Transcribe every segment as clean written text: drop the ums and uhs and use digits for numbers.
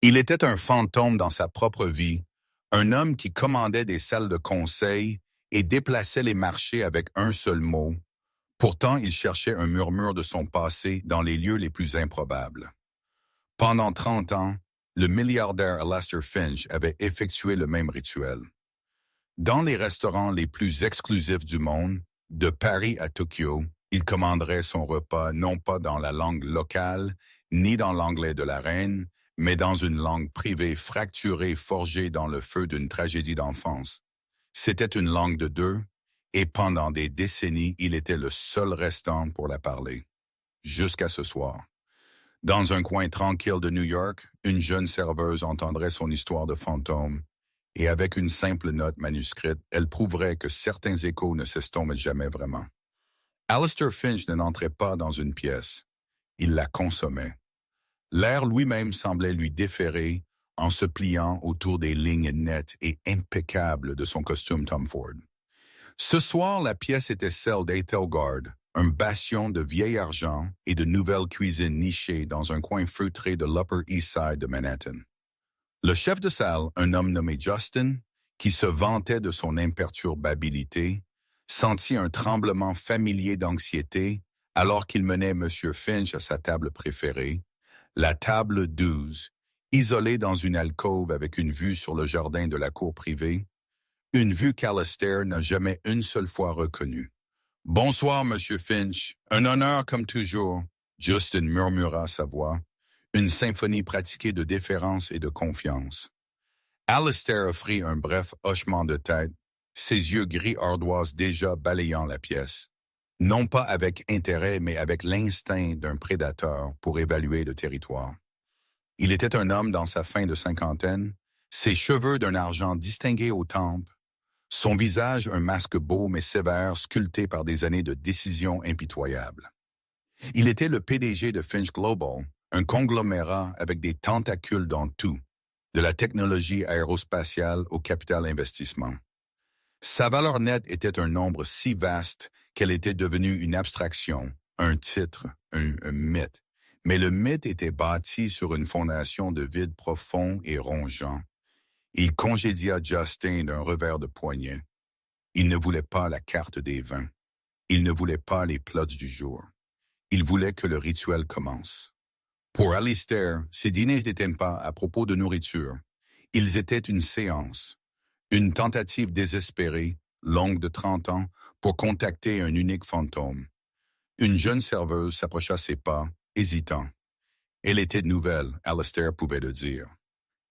Il était un fantôme dans sa propre vie, un homme qui commandait des salles de conseil et déplaçait les marchés avec un seul mot. Pourtant, il cherchait un murmure de son passé dans les lieux les plus improbables. Pendant 30 ans, le milliardaire Alastair Finch avait effectué le même rituel. Dans les restaurants les plus exclusifs du monde, de Paris à Tokyo, il commanderait son repas non pas dans la langue locale, ni dans l'anglais de la reine, mais dans une langue privée fracturée forgée dans le feu d'une tragédie d'enfance. C'était une langue de deux, et pendant des décennies, il était le seul restant pour la parler. Jusqu'à ce soir. Dans un coin tranquille de New York, une jeune serveuse entendrait son histoire de fantôme, et avec une simple note manuscrite, elle prouverait que certains échos ne s'estompent jamais vraiment. Alastair Finch n'entrait pas dans une pièce. Il la consommait. L'air lui-même semblait lui déférer en se pliant autour des lignes nettes et impeccables de son costume Tom Ford. Ce soir, la pièce était celle d'Ethelgard, un bastion de vieil argent et de nouvelles cuisines nichées dans un coin feutré de l'Upper East Side de Manhattan. Le chef de salle, un homme nommé Justin, qui se vantait de son imperturbabilité, sentit un tremblement familier d'anxiété alors qu'il menait M. Finch à sa table préférée, la table 12, isolée dans une alcôve avec une vue sur le jardin de la cour privée, une vue qu'Alastair n'a jamais une seule fois reconnue. « Bonsoir, Monsieur Finch. Un honneur comme toujours. » Justin murmura sa voix, une symphonie pratiquée de déférence et de confiance. Alastair offrit un bref hochement de tête, ses yeux gris ardoise déjà balayant la pièce. Non pas avec intérêt, mais avec l'instinct d'un prédateur pour évaluer le territoire. Il était un homme dans sa fin de cinquantaine, ses cheveux d'un argent distingué aux tempes, son visage un masque beau mais sévère sculpté par des années de décision impitoyable. Il était le PDG de Finch Global, un conglomérat avec des tentacules dans tout, de la technologie aérospatiale au capital investissement. Sa valeur nette était un nombre si vaste qu'elle était devenue une abstraction, un titre, un mythe. Mais le mythe était bâti sur une fondation de vide profond et rongeant. Il congédia Justin d'un revers de poignet. Il ne voulait pas la carte des vins. Il ne voulait pas les plats du jour. Il voulait que le rituel commence. Pour Alastair, ces dîners n'étaient pas à propos de nourriture. Ils étaient une séance, une tentative désespérée, longue de 30 ans, pour contacter un unique fantôme. Une jeune serveuse s'approcha ses pas, hésitant. Elle était nouvelle, Alastair pouvait le dire.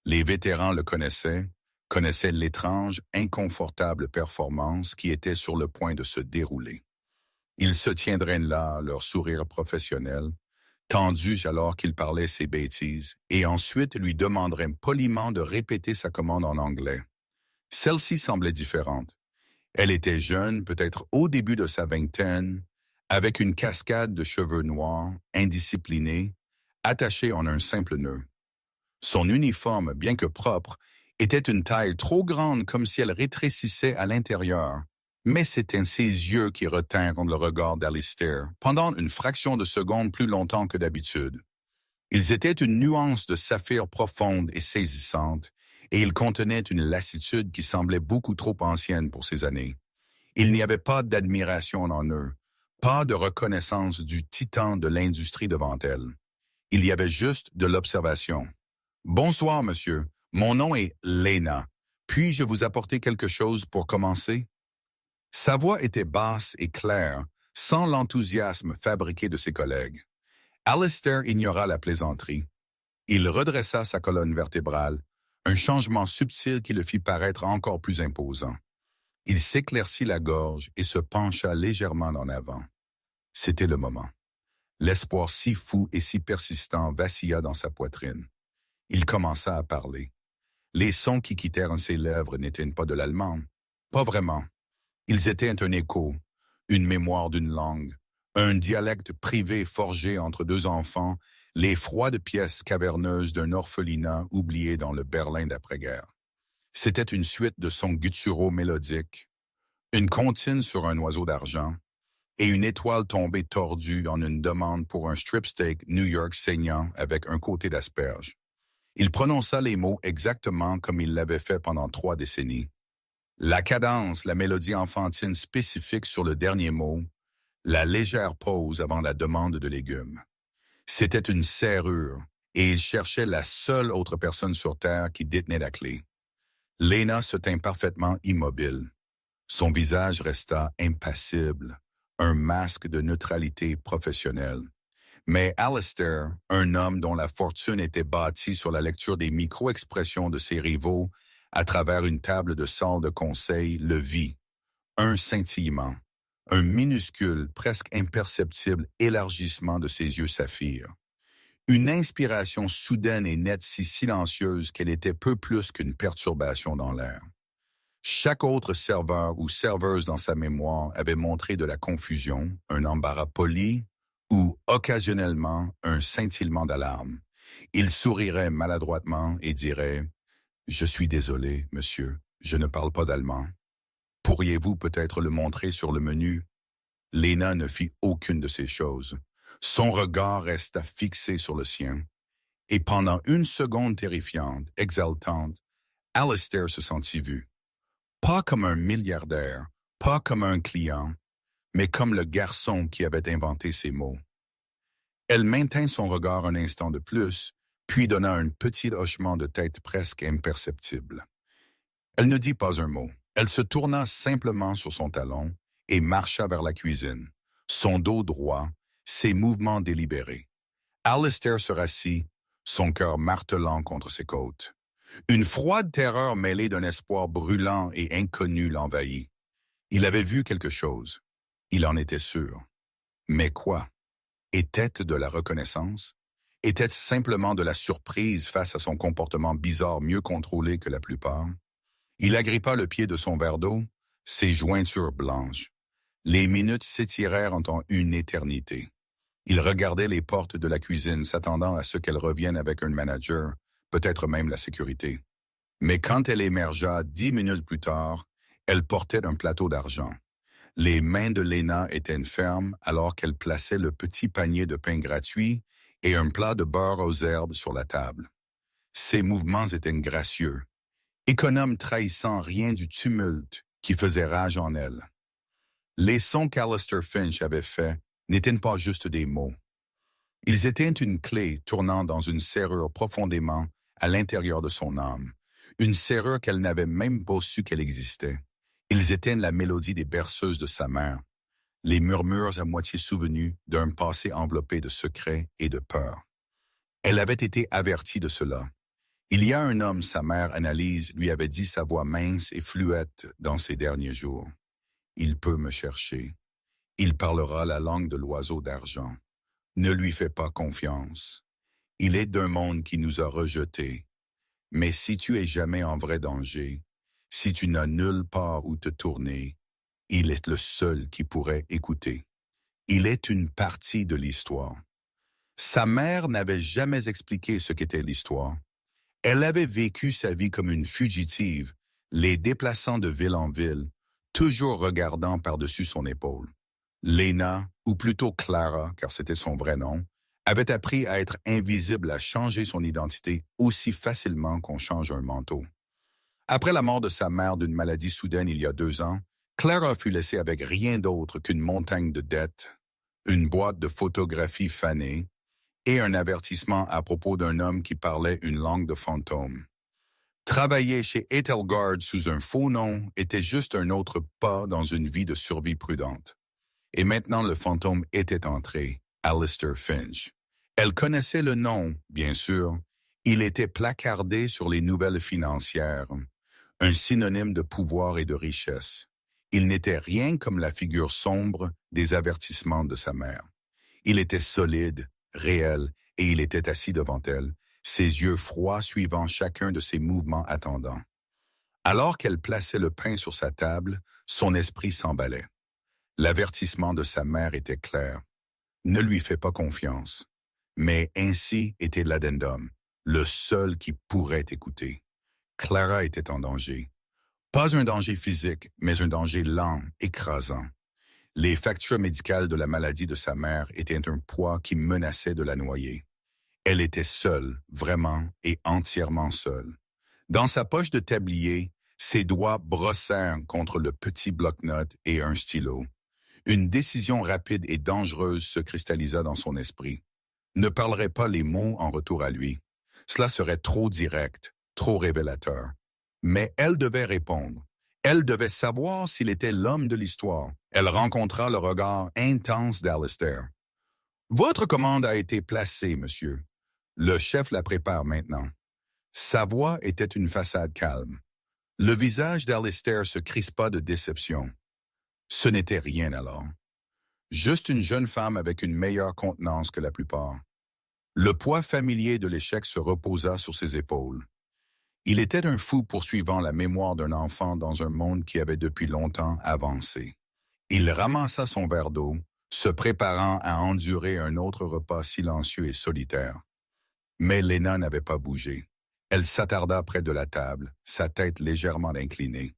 Les vétérans le connaissaient l'étrange, inconfortable performance qui était sur le point de se dérouler. Ils se tiendraient là, leur sourire professionnel, tendus alors qu'il parlait ses bêtises, et ensuite lui demanderaient poliment de répéter sa commande en anglais. Celle-ci semblait différente. Elle était jeune, peut-être au début de sa vingtaine, avec une cascade de cheveux noirs, indisciplinée, attachée en un simple nœud. Son uniforme, bien que propre, était une taille trop grande comme si elle rétrécissait à l'intérieur, mais c'étaient ses yeux qui retinrent le regard d'Alastair pendant une fraction de seconde plus longtemps que d'habitude. Ils étaient une nuance de saphir profonde et saisissante, et ils contenaient une lassitude qui semblait beaucoup trop ancienne pour ces années. Il n'y avait pas d'admiration en eux, pas de reconnaissance du titan de l'industrie devant elle. Il y avait juste de l'observation. « Bonsoir, monsieur. Mon nom est Lena. Puis-je vous apporter quelque chose pour commencer? » Sa voix était basse et claire, sans l'enthousiasme fabriqué de ses collègues. Alastair ignora la plaisanterie. Il redressa sa colonne vertébrale, un changement subtil qui le fit paraître encore plus imposant. Il s'éclaircit la gorge et se pencha légèrement en avant. C'était le moment. L'espoir si fou et si persistant vacilla dans sa poitrine. Il commença à parler. Les sons qui quittèrent ses lèvres n'étaient pas de l'allemand. Pas vraiment. Ils étaient un écho, une mémoire d'une langue, un dialecte privé forgé entre deux enfants, les froides pièces caverneuses d'un orphelinat oublié dans le Berlin d'après-guerre. C'était une suite de sons gutturaux mélodiques, une comptine sur un oiseau d'argent, et une étoile tombée tordue en une demande pour un strip steak New York saignant avec un côté d'asperge. Il prononça les mots exactement comme il l'avait fait pendant 3 décennies. La cadence, la mélodie enfantine spécifique sur le dernier mot, la légère pause avant la demande de légumes. C'était une serrure, et il cherchait la seule autre personne sur Terre qui détenait la clé. Lena se tint parfaitement immobile. Son visage resta impassible, un masque de neutralité professionnelle. Mais Alistair, un homme dont la fortune était bâtie sur la lecture des micro-expressions de ses rivaux à travers une table de salle de conseil, le vit. Un scintillement, un minuscule, presque imperceptible élargissement de ses yeux saphir. Une inspiration soudaine et nette si silencieuse qu'elle était peu plus qu'une perturbation dans l'air. Chaque autre serveur ou serveuse dans sa mémoire avait montré de la confusion, un embarras poli ou, occasionnellement, un scintillement d'alarme. Il sourirait maladroitement et dirait « Je suis désolé, monsieur, je ne parle pas d'allemand. Pourriez-vous peut-être le montrer sur le menu ?» Lena ne fit aucune de ces choses. Son regard resta fixé sur le sien. Et pendant une seconde terrifiante, exaltante, Alistair se sentit vu. Pas comme un milliardaire, pas comme un client, mais comme le garçon qui avait inventé ces mots. Elle maintint son regard un instant de plus, puis donna un petit hochement de tête presque imperceptible. Elle ne dit pas un mot. Elle se tourna simplement sur son talon et marcha vers la cuisine, son dos droit, ses mouvements délibérés. Alistair se rassit, son cœur martelant contre ses côtes. Une froide terreur mêlée d'un espoir brûlant et inconnu l'envahit. Il avait vu quelque chose. Il en était sûr. Mais quoi? Était-ce de la reconnaissance? Était-ce simplement de la surprise face à son comportement bizarre mieux contrôlé que la plupart? Il agrippa le pied de son verre d'eau, ses jointures blanches. Les minutes s'étirèrent en une éternité. Il regardait les portes de la cuisine, s'attendant à ce qu'elle revienne avec un manager, peut-être même la sécurité. Mais quand elle émergea 10 minutes plus tard, elle portait un plateau d'argent. Les mains de Lena étaient fermes alors qu'elle plaçait le petit panier de pain gratuit et un plat de beurre aux herbes sur la table. Ses mouvements étaient gracieux, économes trahissant rien du tumulte qui faisait rage en elle. Les sons qu'Alistair Finch avait faits n'étaient pas juste des mots. Ils étaient une clé tournant dans une serrure profondément à l'intérieur de son âme, une serrure qu'elle n'avait même pas su qu'elle existait. Ils étaient la mélodie des berceuses de sa mère, les murmures à moitié souvenus d'un passé enveloppé de secrets et de peur. Elle avait été avertie de cela. Il y a un homme, sa mère Annalise lui avait dit sa voix mince et fluette dans ses derniers jours. Il peut me chercher. Il parlera la langue de l'oiseau d'argent. Ne lui fais pas confiance. Il est d'un monde qui nous a rejetés. Mais si tu es jamais en vrai danger, si tu n'as nulle part où te tourner, il est le seul qui pourrait écouter. Il est une partie de l'histoire. Sa mère n'avait jamais expliqué ce qu'était l'histoire. Elle avait vécu sa vie comme une fugitive, les déplaçant de ville en ville, toujours regardant par-dessus son épaule. Lena, ou plutôt Clara, car c'était son vrai nom, avait appris à être invisible, à changer son identité aussi facilement qu'on change un manteau. Après la mort de sa mère d'une maladie soudaine il y a 2 ans, Clara fut laissée avec rien d'autre qu'une montagne de dettes, une boîte de photographies fanées et un avertissement à propos d'un homme qui parlait une langue de fantôme. Travailler chez Etelgard sous un faux nom était juste un autre pas dans une vie de survie prudente. Et maintenant le fantôme était entré, Alistair Finch. Elle connaissait le nom, bien sûr. Il était placardé sur les nouvelles financières, un synonyme de pouvoir et de richesse. Il n'était rien comme la figure sombre des avertissements de sa mère. Il était solide, réel, et il était assis devant elle, ses yeux froids suivant chacun de ses mouvements attendants. Alors qu'elle plaçait le pain sur sa table, son esprit s'emballait. L'avertissement de sa mère était clair. Ne lui fais pas confiance. Mais ainsi était l'addendum, le seul qui pourrait écouter. Clara était en danger. Pas un danger physique, mais un danger lent, écrasant. Les factures médicales de la maladie de sa mère étaient un poids qui menaçait de la noyer. Elle était seule, vraiment et entièrement seule. Dans sa poche de tablier, ses doigts brossèrent contre le petit bloc-notes et un stylo. Une décision rapide et dangereuse se cristallisa dans son esprit. Ne parlerait pas les mots en retour à lui. Cela serait trop direct, trop révélateur. Mais elle devait répondre. Elle devait savoir s'il était l'homme de l'histoire. Elle rencontra le regard intense d'Alistair. « Votre commande a été placée, monsieur. Le chef la prépare maintenant. » Sa voix était une façade calme. Le visage d'Alistair se crispa de déception. Ce n'était rien alors. Juste une jeune femme avec une meilleure contenance que la plupart. Le poids familier de l'échec se reposa sur ses épaules. Il était un fou poursuivant la mémoire d'un enfant dans un monde qui avait depuis longtemps avancé. Il ramassa son verre d'eau, se préparant à endurer un autre repas silencieux et solitaire. Mais Lena n'avait pas bougé. Elle s'attarda près de la table, sa tête légèrement inclinée.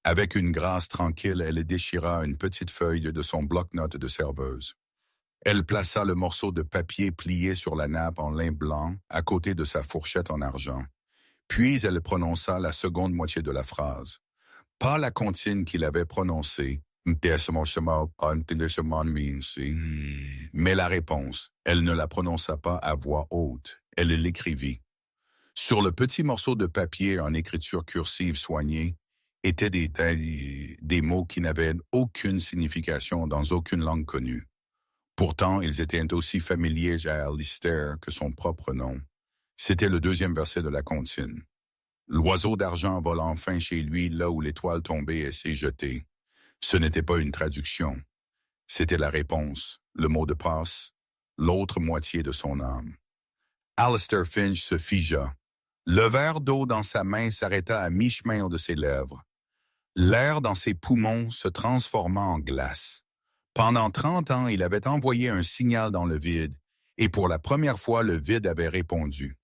Avec une grâce tranquille, elle déchira une petite feuille de son bloc-notes de serveuse. Elle plaça le morceau de papier plié sur la nappe en lin blanc à côté de sa fourchette en argent. Puis elle prononça la seconde moitié de la phrase. Pas la comptine qu'il avait prononcée, mais la réponse. Elle ne la prononça pas à voix haute, elle l'écrivit. Sur le petit morceau de papier en écriture cursive soignée étaient des mots qui n'avaient aucune signification dans aucune langue connue. Pourtant, ils étaient aussi familiers à Alistair que son propre nom. C'était le deuxième verset de la comptine. L'oiseau d'argent vole enfin chez lui là où l'étoile tombée et s'est jetée. Ce n'était pas une traduction. C'était la réponse, le mot de passe, l'autre moitié de son âme. Alistair Finch se figea. Le verre d'eau dans sa main s'arrêta à mi-chemin de ses lèvres. L'air dans ses poumons se transforma en glace. Pendant 30 ans, il avait envoyé un signal dans le vide, et pour la première fois, le vide avait répondu.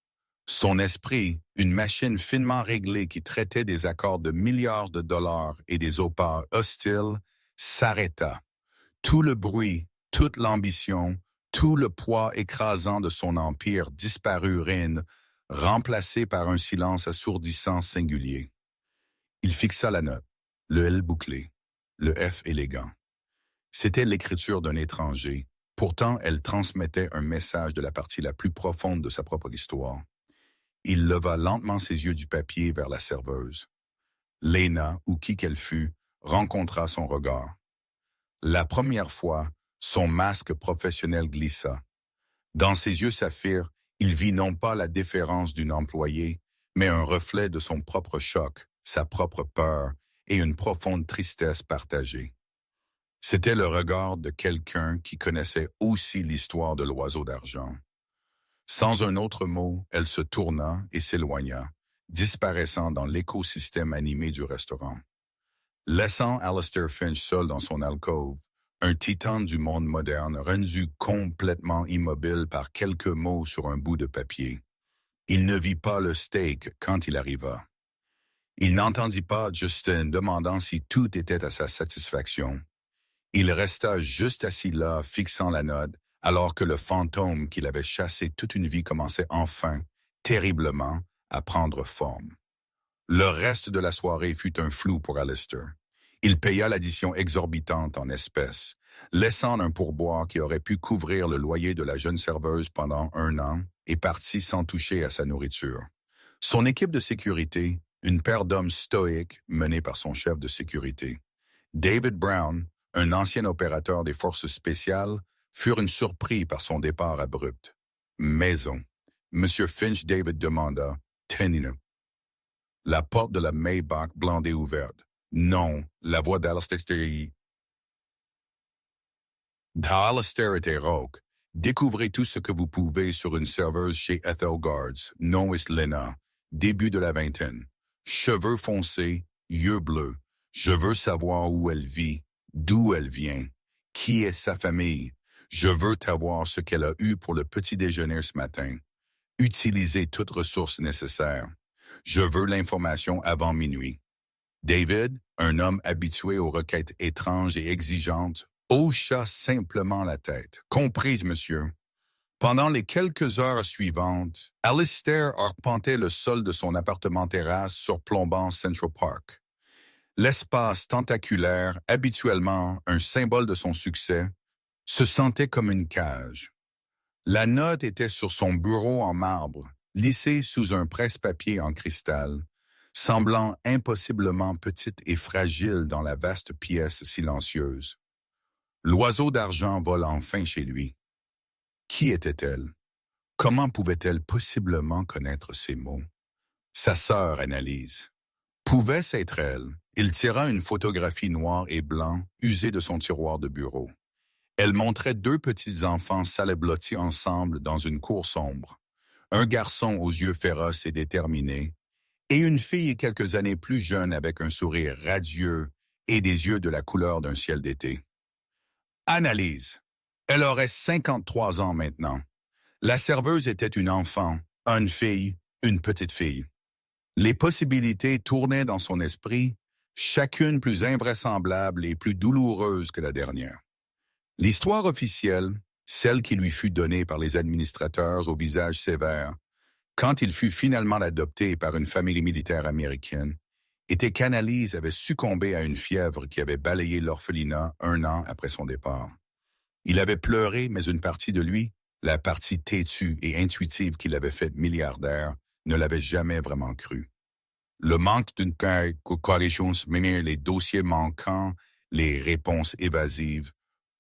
Son esprit, une machine finement réglée qui traitait des accords de milliards de dollars et des oppas hostiles, s'arrêta. Tout le bruit, toute l'ambition, tout le poids écrasant de son empire disparurent, remplacé par un silence assourdissant singulier. Il fixa la note, le L bouclé, le F élégant. C'était l'écriture d'un étranger, pourtant elle transmettait un message de la partie la plus profonde de sa propre histoire. Il leva lentement ses yeux du papier vers la serveuse. Lena, ou qui qu'elle fût, rencontra son regard. La première fois, son masque professionnel glissa. Dans ses yeux saphir, il vit non pas la déférence d'une employée, mais un reflet de son propre choc, sa propre peur et une profonde tristesse partagée. C'était le regard de quelqu'un qui connaissait aussi l'histoire de l'oiseau d'argent. Sans un autre mot, elle se tourna et s'éloigna, disparaissant dans l'écosystème animé du restaurant. Laissant Alistair Finch seul dans son alcôve, un titan du monde moderne rendu complètement immobile par quelques mots sur un bout de papier. Il ne vit pas le steak quand il arriva. Il n'entendit pas Justin demandant si tout était à sa satisfaction. Il resta juste assis là, fixant la note, alors que le fantôme qu'il avait chassé toute une vie commençait enfin, terriblement, à prendre forme. Le reste de la soirée fut un flou pour Alistair. Il paya l'addition exorbitante en espèces, laissant un pourboire qui aurait pu couvrir le loyer de la jeune serveuse pendant 1 an et partit sans toucher à sa nourriture. Son équipe de sécurité, une paire d'hommes stoïques menés par son chef de sécurité. David Brown, un ancien opérateur des forces spéciales, furent surpris par son départ abrupt. Maison. Monsieur Finch David demanda, « Tenez-nous. » La porte de la Maybach blindée ouverte. Non, la voix d'Alistair était rauque. Découvrez tout ce que vous pouvez sur une serveuse chez Ethelgards, nom est Lena, début de la vingtaine. Cheveux foncés, yeux bleus. Je veux savoir où elle vit, d'où elle vient, qui est sa famille. Je veux savoir ce qu'elle a eu pour le petit déjeuner ce matin. Utilisez toutes ressources nécessaires. Je veux l'information avant minuit. David, un homme habitué aux requêtes étranges et exigeantes, hocha simplement la tête. Comprise, monsieur. Pendant les quelques heures suivantes, Alistair arpentait le sol de son appartement terrasse surplombant Central Park. L'espace tentaculaire, habituellement un symbole de son succès, se sentait comme une cage. La note était sur son bureau en marbre, lissée sous un presse-papier en cristal, semblant impossiblement petite et fragile dans la vaste pièce silencieuse. L'oiseau d'argent vole enfin chez lui. Qui était-elle? Comment pouvait-elle possiblement connaître ces mots? Sa sœur, Annalise. Pouvait-ce être elle? Il tira une photographie noire et blanc usée de son tiroir de bureau. Elle montrait deux petits enfants salé-blottis ensemble dans une cour sombre. Un garçon aux yeux féroces et déterminés, et une fille quelques années plus jeune avec un sourire radieux et des yeux de la couleur d'un ciel d'été. Annalise. Elle aurait 53 ans maintenant. La serveuse était une enfant, une fille, une petite fille. Les possibilités tournaient dans son esprit, chacune plus invraisemblable et plus douloureuse que la dernière. L'histoire officielle, celle qui lui fut donnée par les administrateurs au visage sévère, quand il fut finalement adopté par une famille militaire américaine, était qu'Annalise avait succombé à une fièvre qui avait balayé l'orphelinat 1 an après son départ. Il avait pleuré, mais une partie de lui, la partie têtue et intuitive qui l'avait fait milliardaire, ne l'avait jamais vraiment cru. Le manque d'une coalition, les dossiers manquants, les réponses évasives,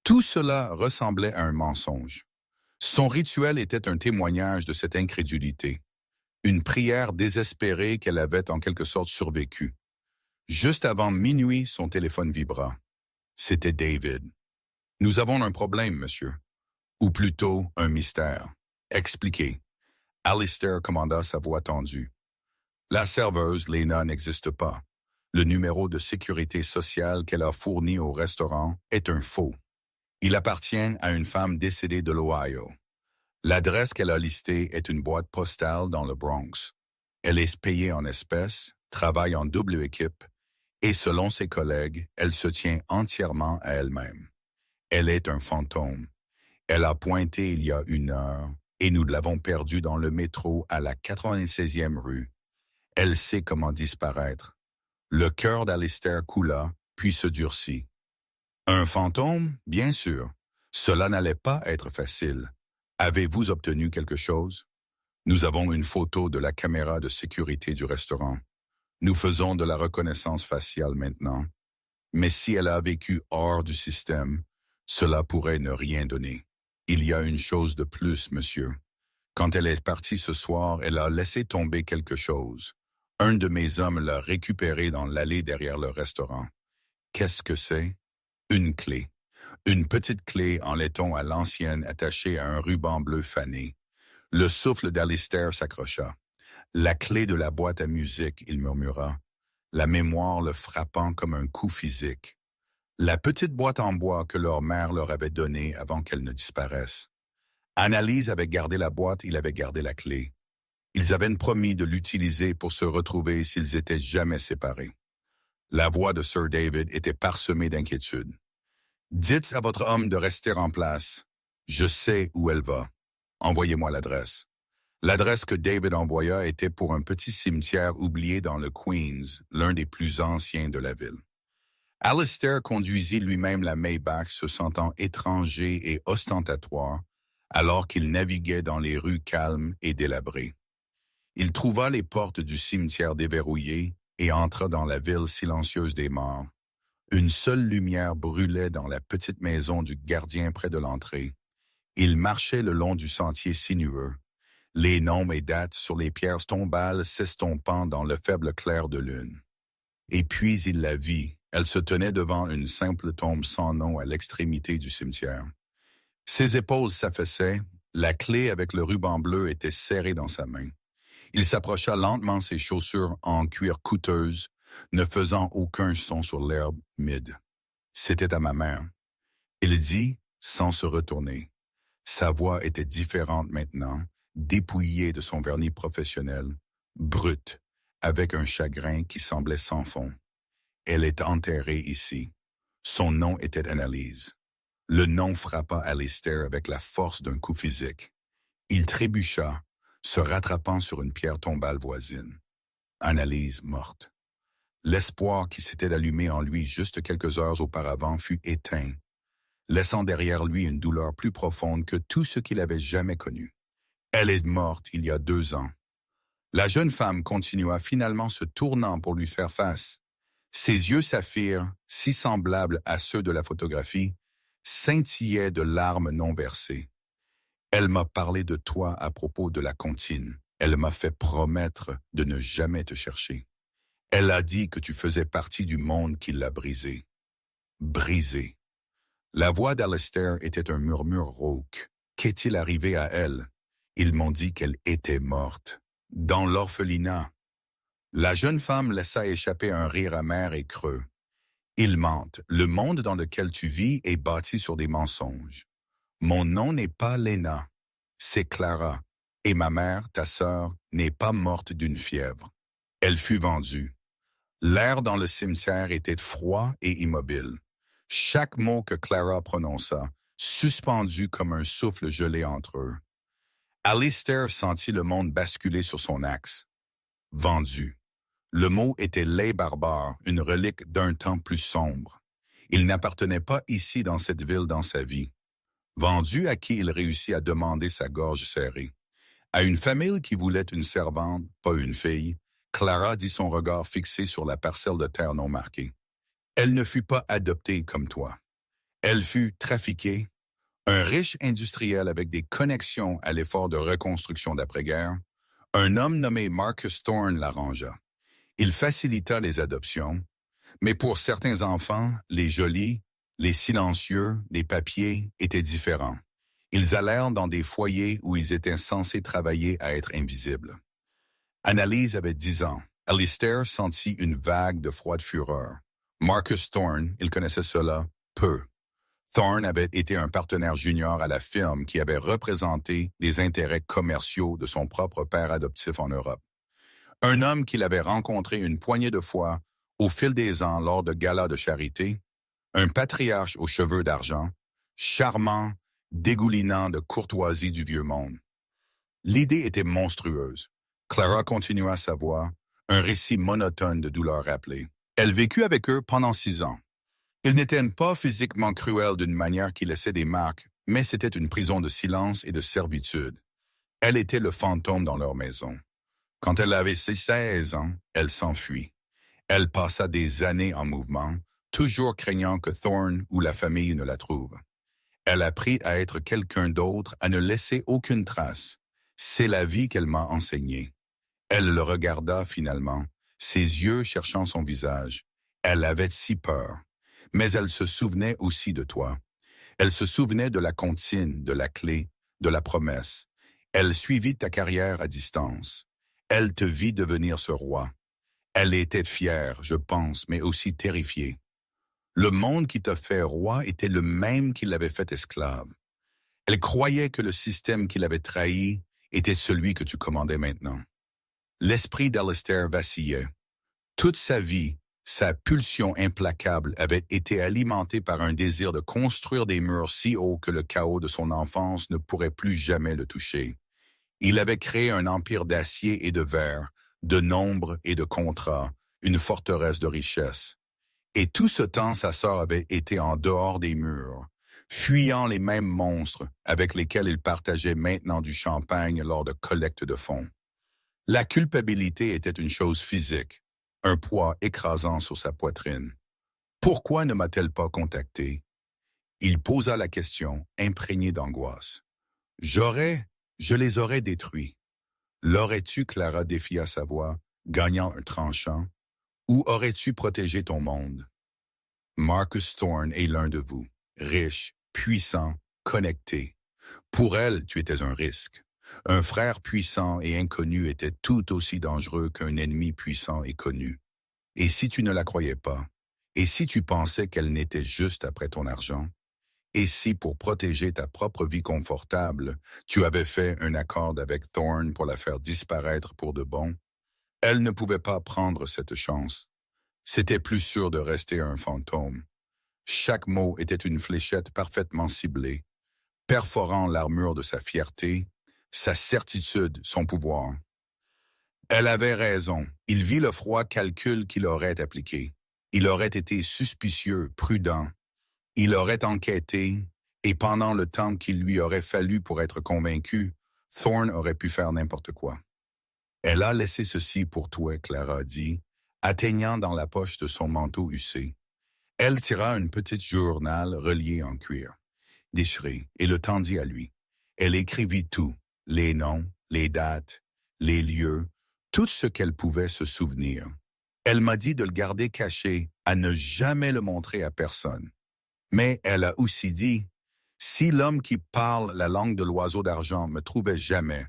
tout cela ressemblait à un mensonge. Son rituel était un témoignage de cette incrédulité, une prière désespérée qu'elle avait en quelque sorte survécu. Juste avant minuit, son téléphone vibra. C'était David. « Nous avons un problème, monsieur. Ou plutôt, un mystère. Expliquez. » Alistair commanda sa voix tendue. La serveuse, Lena, n'existe pas. Le numéro de sécurité sociale qu'elle a fourni au restaurant est un faux. Il appartient à une femme décédée de l'Ohio. L'adresse qu'elle a listée est une boîte postale dans le Bronx. Elle est payée en espèces, travaille en double équipe, et selon ses collègues, elle se tient entièrement à elle-même. Elle est un fantôme. Elle a pointé il y a 1 heure, et nous l'avons perdue dans le métro à la 96e rue. Elle sait comment disparaître. Le cœur d'Alistair coula, puis se durcit. Un fantôme, bien sûr. Cela n'allait pas être facile. Avez-vous obtenu quelque chose? Nous avons une photo de la caméra de sécurité du restaurant. Nous faisons de la reconnaissance faciale maintenant. Mais si elle a vécu hors du système, cela pourrait ne rien donner. Il y a une chose de plus, monsieur. Quand elle est partie ce soir, elle a laissé tomber quelque chose. Un de mes hommes l'a récupéré dans l'allée derrière le restaurant. Qu'est-ce que c'est? Une clé. Une petite clé en laiton à l'ancienne attachée à un ruban bleu fané. Le souffle d'Alistair s'accrocha. La clé de la boîte à musique, il murmura. La mémoire le frappant comme un coup physique. La petite boîte en bois que leur mère leur avait donnée avant qu'elle ne disparaisse. Annalise avait gardé la boîte, il avait gardé la clé. Ils avaient promis de l'utiliser pour se retrouver s'ils étaient jamais séparés. La voix de Sir David était parsemée d'inquiétude. « Dites à votre homme de rester en place. Je sais où elle va. Envoyez-moi l'adresse. » L'adresse que David envoya était pour un petit cimetière oublié dans le Queens, l'un des plus anciens de la ville. Alistair conduisit lui-même la Maybach se sentant étranger et ostentatoire, alors qu'il naviguait dans les rues calmes et délabrées. Il trouva les portes du cimetière déverrouillées et entra dans la ville silencieuse des morts. Une seule lumière brûlait dans la petite maison du gardien près de l'entrée. Il marchait le long du sentier sinueux, les noms et dates sur les pierres tombales s'estompant dans le faible clair de lune. Et puis il la vit. Elle se tenait devant une simple tombe sans nom à l'extrémité du cimetière. Ses épaules s'affaissaient, la clé avec le ruban bleu était serrée dans sa main. Il s'approcha lentement ses chaussures en cuir coûteuses, ne faisant aucun son sur l'herbe humide. C'était à ma mère. Il dit, sans se retourner. Sa voix était différente maintenant, dépouillée de son vernis professionnel, brute, avec un chagrin qui semblait sans fond. Elle est enterrée ici. Son nom était Annalise. Le nom frappa Alistair avec la force d'un coup physique. Il trébucha, se rattrapant sur une pierre tombale voisine. Annalise morte. L'espoir qui s'était allumé en lui juste quelques heures auparavant fut éteint, laissant derrière lui une douleur plus profonde que tout ce qu'il avait jamais connu. Elle est morte il y a 2 ans. La jeune femme continua finalement se tournant pour lui faire face. Ses yeux saphir, si semblables à ceux de la photographie, scintillaient de larmes non versées. Elle m'a parlé de toi à propos de la comptine. Elle m'a fait promettre de ne jamais te chercher. Elle a dit que tu faisais partie du monde qui l'a brisé. Brisé. La voix d'Alistair était un murmure rauque. Qu'est-il arrivé à elle? Ils m'ont dit qu'elle était morte. Dans l'orphelinat. La jeune femme laissa échapper un rire amer et creux. Ils mentent. Le monde dans lequel tu vis est bâti sur des mensonges. Mon nom n'est pas Lena, c'est Clara. Et ma mère, ta sœur, n'est pas morte d'une fièvre. Elle fut vendue. L'air dans le cimetière était froid et immobile. Chaque mot que Clara prononça, suspendu comme un souffle gelé entre eux. Alistair sentit le monde basculer sur son axe. Vendu. Le mot était laid barbare, une relique d'un temps plus sombre. Il n'appartenait pas ici dans cette ville dans sa vie. Vendu à qui il réussit à demander sa gorge serrée. À une famille qui voulait une servante, pas une fille, Clara dit son regard fixé sur la parcelle de terre non marquée. Elle ne fut pas adoptée comme toi. Elle fut trafiquée. Un riche industriel avec des connexions à l'effort de reconstruction d'après-guerre, un homme nommé Marcus Thorne l'arrangea. Il facilita les adoptions, mais pour certains enfants, les jolis, les silencieux, les papiers étaient différents. Ils allèrent dans des foyers où ils étaient censés travailler à être invisibles. Annalise avait 10 ans. Alistair sentit une vague de froide fureur. Marcus Thorne, il connaissait cela peu. Thorne avait été un partenaire junior à la firme qui avait représenté les intérêts commerciaux de son propre père adoptif en Europe. Un homme qu'il avait rencontré une poignée de fois au fil des ans lors de galas de charité, un patriarche aux cheveux d'argent, charmant, dégoulinant de courtoisie du vieux monde. L'idée était monstrueuse. Clara continua sa voix, un récit monotone de douleur rappelée. Elle vécut avec eux pendant 6 ans. Ils n'étaient pas physiquement cruels d'une manière qui laissait des marques, mais c'était une prison de silence et de servitude. Elle était le fantôme dans leur maison. Quand elle avait ses 16 ans, elle s'enfuit. Elle passa des années en mouvement, toujours craignant que Thorne ou la famille ne la trouve. Elle apprit à être quelqu'un d'autre, à ne laisser aucune trace. C'est la vie qu'elle m'a enseignée. Elle le regarda finalement, ses yeux cherchant son visage. Elle avait si peur. Mais elle se souvenait aussi de toi. Elle se souvenait de la comptine, de la clé, de la promesse. Elle suivit ta carrière à distance. Elle te vit devenir ce roi. Elle était fière, je pense, mais aussi terrifiée. Le monde qui t'a fait roi était le même qui l'avait fait esclave. Elle croyait que le système qui l'avait trahi était celui que tu commandais maintenant. L'esprit d'Alistair vacillait. Toute sa vie, sa pulsion implacable avait été alimentée par un désir de construire des murs si hauts que le chaos de son enfance ne pourrait plus jamais le toucher. Il avait créé un empire d'acier et de verre, de nombres et de contrats, une forteresse de richesse. Et tout ce temps, sa sœur avait été en dehors des murs, fuyant les mêmes monstres avec lesquels il partageait maintenant du champagne lors de collectes de fonds. La culpabilité était une chose physique, un poids écrasant sur sa poitrine. Pourquoi ne m'a-t-elle pas contacté? Il posa la question, imprégné d'angoisse. Je les aurais détruits. L'aurais-tu, Clara défia sa voix, gagnant un tranchant, ou aurais-tu protégé ton monde? Marcus Thorne est l'un de vous, riche, puissant, connecté. Pour elle, tu étais un risque. Un frère puissant et inconnu était tout aussi dangereux qu'un ennemi puissant et connu. Et si tu ne la croyais pas? Et si tu pensais qu'elle n'était juste après ton argent? Et si, pour protéger ta propre vie confortable, tu avais fait un accord avec Thorne pour la faire disparaître pour de bon? Elle ne pouvait pas prendre cette chance. C'était plus sûr de rester un fantôme. Chaque mot était une fléchette parfaitement ciblée, perforant l'armure de sa fierté, sa certitude, son pouvoir. Elle avait raison. Il vit le froid calcul qu'il aurait appliqué. Il aurait été suspicieux, prudent. Il aurait enquêté, et pendant le temps qu'il lui aurait fallu pour être convaincu, Thorne aurait pu faire n'importe quoi. Elle a laissé ceci pour toi, Clara dit, atteignant dans la poche de son manteau hussé. Elle tira une petite journal relié en cuir, déchiré, et le tendit à lui. Elle écrivit tout, les noms, les dates, les lieux, tout ce qu'elle pouvait se souvenir. Elle m'a dit de le garder caché, à ne jamais le montrer à personne. Mais elle a aussi dit, si l'homme qui parle la langue de l'oiseau d'argent me trouvait jamais,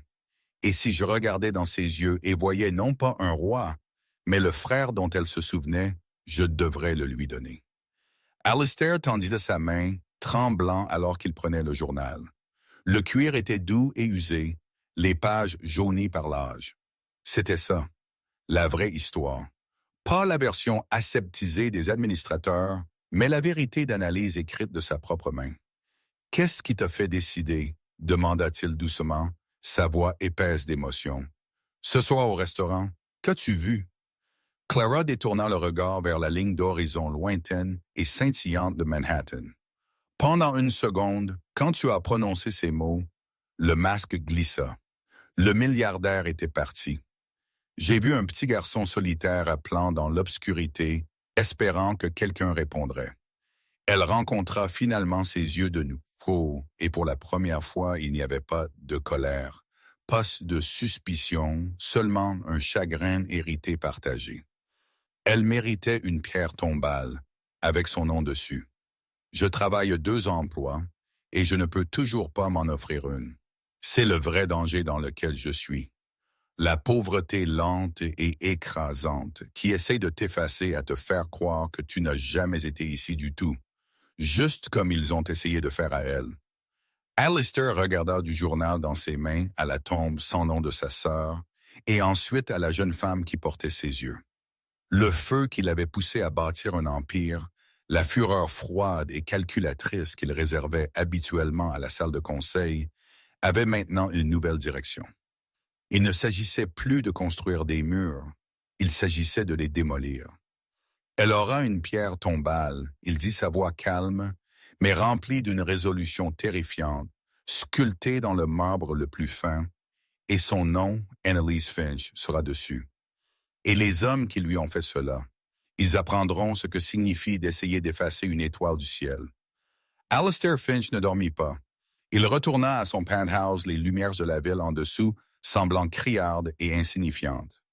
et si je regardais dans ses yeux et voyais non pas un roi, mais le frère dont elle se souvenait, je devrais le lui donner. Alistair tendit sa main, tremblant alors qu'il prenait le journal. Le cuir était doux et usé, les pages jaunies par l'âge. C'était ça, la vraie histoire. Pas la version aseptisée des administrateurs, mais la vérité d'analyse écrite de sa propre main. « Qu'est-ce qui t'a fait décider ?» demanda-t-il doucement, sa voix épaisse d'émotion. « Ce soir au restaurant, qu'as-tu vu ?» Clara détourna le regard vers la ligne d'horizon lointaine et scintillante de Manhattan. Pendant une seconde, quand tu as prononcé ces mots, le masque glissa. Le milliardaire était parti. J'ai vu un petit garçon solitaire appelant dans l'obscurité, espérant que quelqu'un répondrait. Elle rencontra finalement ses yeux de nouveau, et pour la première fois, il n'y avait pas de colère, pas de suspicion, seulement un chagrin hérité partagé. Elle méritait une pierre tombale, avec son nom dessus. Je travaille 2 emplois, et je ne peux toujours pas m'en offrir une. C'est le vrai danger dans lequel je suis. La pauvreté lente et écrasante qui essaie de t'effacer à te faire croire que tu n'as jamais été ici du tout, juste comme ils ont essayé de faire à elle. Alistair regarda du journal dans ses mains à la tombe sans nom de sa sœur et ensuite à la jeune femme qui portait ses yeux. Le feu qui l'avait poussé à bâtir un empire, la fureur froide et calculatrice qu'il réservait habituellement à la salle de conseil, avaient maintenant une nouvelle direction. Il ne s'agissait plus de construire des murs, il s'agissait de les démolir. Elle aura une pierre tombale, il dit sa voix calme, mais remplie d'une résolution terrifiante, sculptée dans le marbre le plus fin, et son nom, Annalise Finch, sera dessus. Et les hommes qui lui ont fait cela, ils apprendront ce que signifie d'essayer d'effacer une étoile du ciel. Alistair Finch ne dormit pas. Il retourna à son penthouse, les lumières de la ville en dessous, semblant criardes et insignifiantes.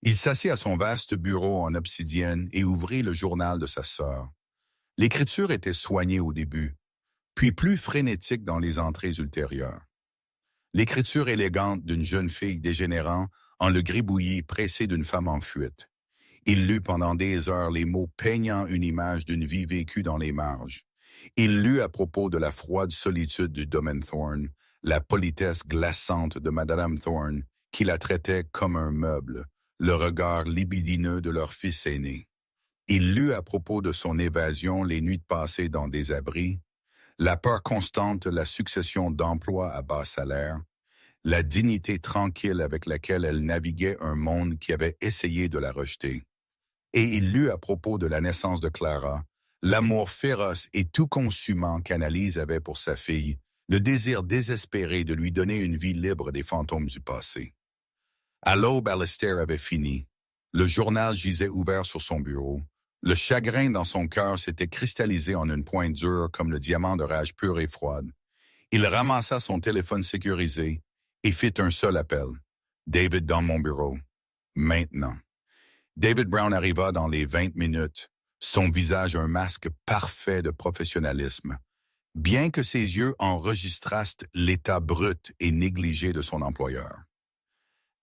Il s'assit à son vaste bureau en obsidienne et ouvrit le journal de sa sœur. L'écriture était soignée au début, puis plus frénétique dans les entrées ultérieures. L'écriture élégante d'une jeune fille dégénérant en le gribouillis pressé d'une femme en fuite. Il lut pendant des heures les mots peignant une image d'une vie vécue dans les marges. Il lut à propos de la froide solitude du domaine Thorne, la politesse glaçante de Madame Thorne, qui la traitait comme un meuble, le regard libidineux de leur fils aîné. Il lut à propos de son évasion les nuits passées dans des abris, la peur constante de la succession d'emplois à bas salaire, la dignité tranquille avec laquelle elle naviguait un monde qui avait essayé de la rejeter. Et il lut à propos de la naissance de Clara, l'amour féroce et tout consumant qu'Annalise avait pour sa fille, le désir désespéré de lui donner une vie libre des fantômes du passé. À l'aube, Alistair avait fini. Le journal gisait ouvert sur son bureau. Le chagrin dans son cœur s'était cristallisé en une pointe dure comme le diamant de rage pure et froide. Il ramassa son téléphone sécurisé et fit un seul appel. « David dans mon bureau. Maintenant. » David Brown arriva dans les 20 minutes, son visage un masque parfait de professionnalisme, bien que ses yeux enregistrassent l'état brut et négligé de son employeur.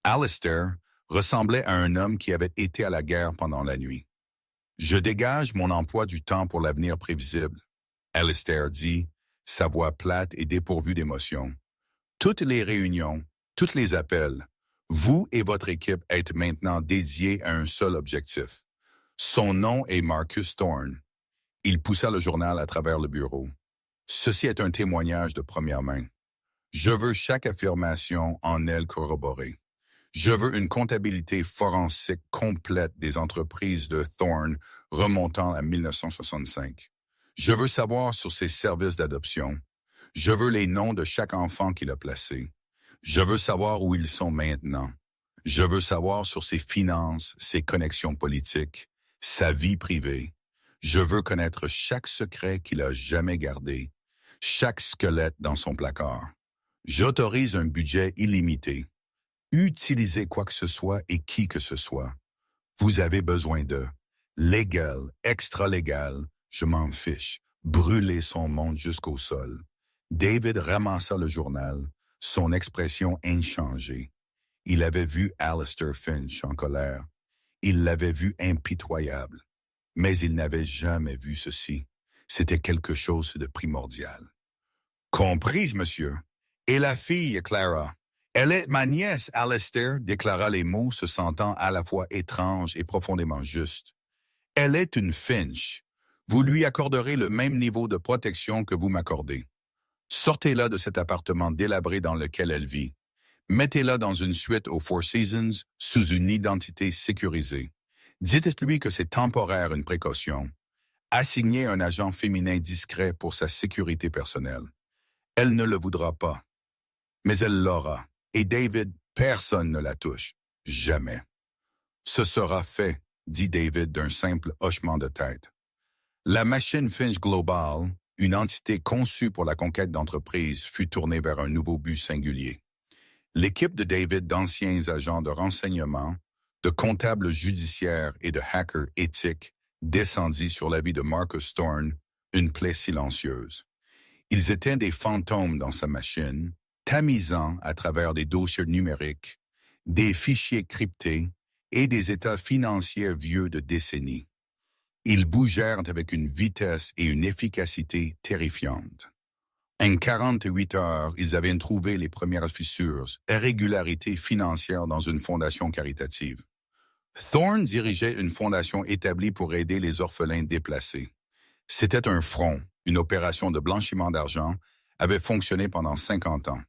Alistair ressemblait à un homme qui avait été à la guerre pendant la nuit. « Je dégage mon emploi du temps pour l'avenir prévisible. » Alistair dit, sa voix plate et dépourvue d'émotion. « Toutes les réunions, tous les appels, vous et votre équipe êtes maintenant dédiés à un seul objectif. Son nom est Marcus Thorne. » Il poussa le journal à travers le bureau. « Ceci est un témoignage de première main. Je veux chaque affirmation en elle corroborée. Je veux une comptabilité forensique complète des entreprises de Thorne remontant à 1965. Je veux savoir sur ses services d'adoption. Je veux les noms de chaque enfant qu'il a placé. Je veux savoir où ils sont maintenant. Je veux savoir sur ses finances, ses connexions politiques, sa vie privée. Je veux connaître chaque secret qu'il a jamais gardé, chaque squelette dans son placard. J'autorise un budget illimité. Utilisez quoi que ce soit et qui que ce soit. Vous avez besoin de légal, extra-légal, je m'en fiche. Brûler son monde jusqu'au sol. David ramassa le journal, son expression inchangée. Il avait vu Alistair Finch en colère. Il l'avait vu impitoyable. Mais il n'avait jamais vu ceci. C'était quelque chose de primordial. Comprise, monsieur. Et la fille, Clara. Elle est ma nièce, Alistair, déclara les mots se sentant à la fois étranges et profondément justes. Elle est une Finch. Vous lui accorderez le même niveau de protection que vous m'accordez. Sortez-la de cet appartement délabré dans lequel elle vit. Mettez-la dans une suite aux Four Seasons sous une identité sécurisée. Dites-lui que c'est temporaire une précaution. Assignez un agent féminin discret pour sa sécurité personnelle. Elle ne le voudra pas. Mais elle l'aura. Et David, personne ne la touche. Jamais. Ce sera fait, dit David d'un simple hochement de tête. La machine Finch Global, une entité conçue pour la conquête d'entreprises, fut tournée vers un nouveau but singulier. L'équipe de David d'anciens agents de renseignement, de comptables judiciaires et de hackers éthiques descendit sur la vie de Marcus Thorne, une plaie silencieuse. Ils étaient des fantômes dans sa machine, tamisant à travers des dossiers numériques, des fichiers cryptés et des états financiers vieux de décennies. Ils bougèrent avec une vitesse et une efficacité terrifiantes. En 48 heures, ils avaient trouvé les premières fissures, irrégularités financières dans une fondation caritative. Thorne dirigeait une fondation établie pour aider les orphelins déplacés. C'était un front, une opération de blanchiment d'argent, avait fonctionné pendant 50 ans.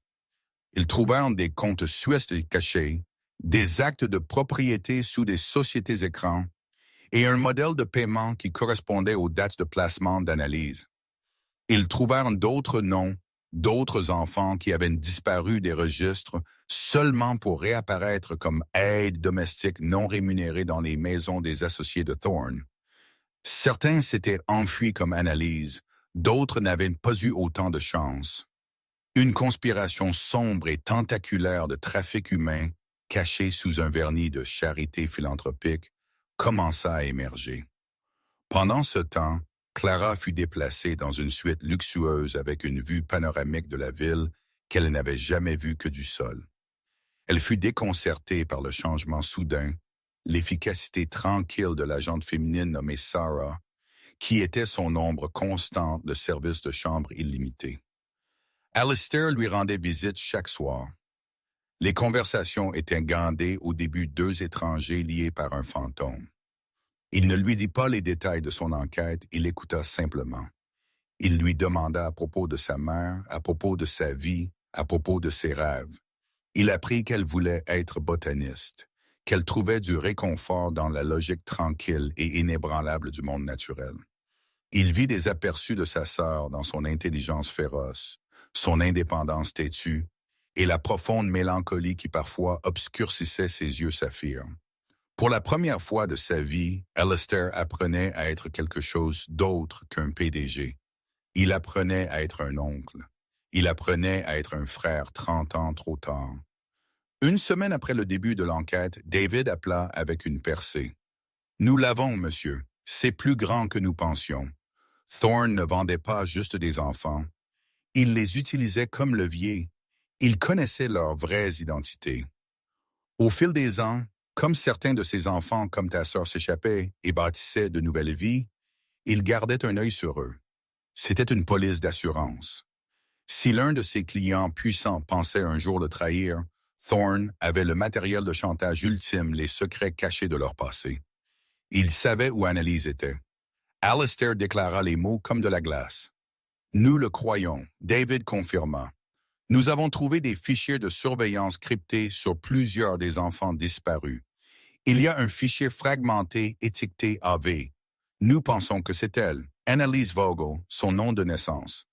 Ils trouvèrent des comptes suisses cachés, des actes de propriété sous des sociétés écrans et un modèle de paiement qui correspondait aux dates de placement d'analyse. Ils trouvèrent d'autres noms, d'autres enfants qui avaient disparu des registres seulement pour réapparaître comme aides domestiques non rémunérées dans les maisons des associés de Thorne. Certains s'étaient enfuis comme analyse, d'autres n'avaient pas eu autant de chance. Une conspiration sombre et tentaculaire de trafic humain, cachée sous un vernis de charité philanthropique, commença à émerger. Pendant ce temps, Clara fut déplacée dans une suite luxueuse avec une vue panoramique de la ville qu'elle n'avait jamais vue que du sol. Elle fut déconcertée par le changement soudain, l'efficacité tranquille de l'agente féminine nommée Sarah, qui était son ombre constante de service de chambre illimité. Alistair lui rendait visite chaque soir. Les conversations étaient gardées au début deux étrangers liés par un fantôme. Il ne lui dit pas les détails de son enquête, il écouta simplement. Il lui demanda à propos de sa mère, à propos de sa vie, à propos de ses rêves. Il apprit qu'elle voulait être botaniste, qu'elle trouvait du réconfort dans la logique tranquille et inébranlable du monde naturel. Il vit des aperçus de sa sœur dans son intelligence féroce, son indépendance têtue et la profonde mélancolie qui parfois obscurcissait ses yeux saphirs. Pour la première fois de sa vie, Alistair apprenait à être quelque chose d'autre qu'un PDG. Il apprenait à être un oncle. Il apprenait à être un frère 30 ans trop tard. Une semaine après le début de l'enquête, David appela avec une percée. « Nous l'avons, monsieur. C'est plus grand que nous pensions. Thorne ne vendait pas juste des enfants. Il les utilisait comme levier. Il connaissait leurs vraies identités. Au fil des ans, comme certains de ses enfants comme ta sœur s'échappaient et bâtissaient de nouvelles vies, il gardait un œil sur eux. C'était une police d'assurance. Si l'un de ses clients puissants pensait un jour le trahir, Thorne avait le matériel de chantage ultime, les secrets cachés de leur passé. Il savait où Annalise était. Alistair déclara les mots comme de la glace. « Nous le croyons », David confirma. Nous avons trouvé des fichiers de surveillance cryptés sur plusieurs des enfants disparus. Il y a un fichier fragmenté étiqueté AV. Nous pensons que c'est elle, Annalise Vogel, son nom de naissance.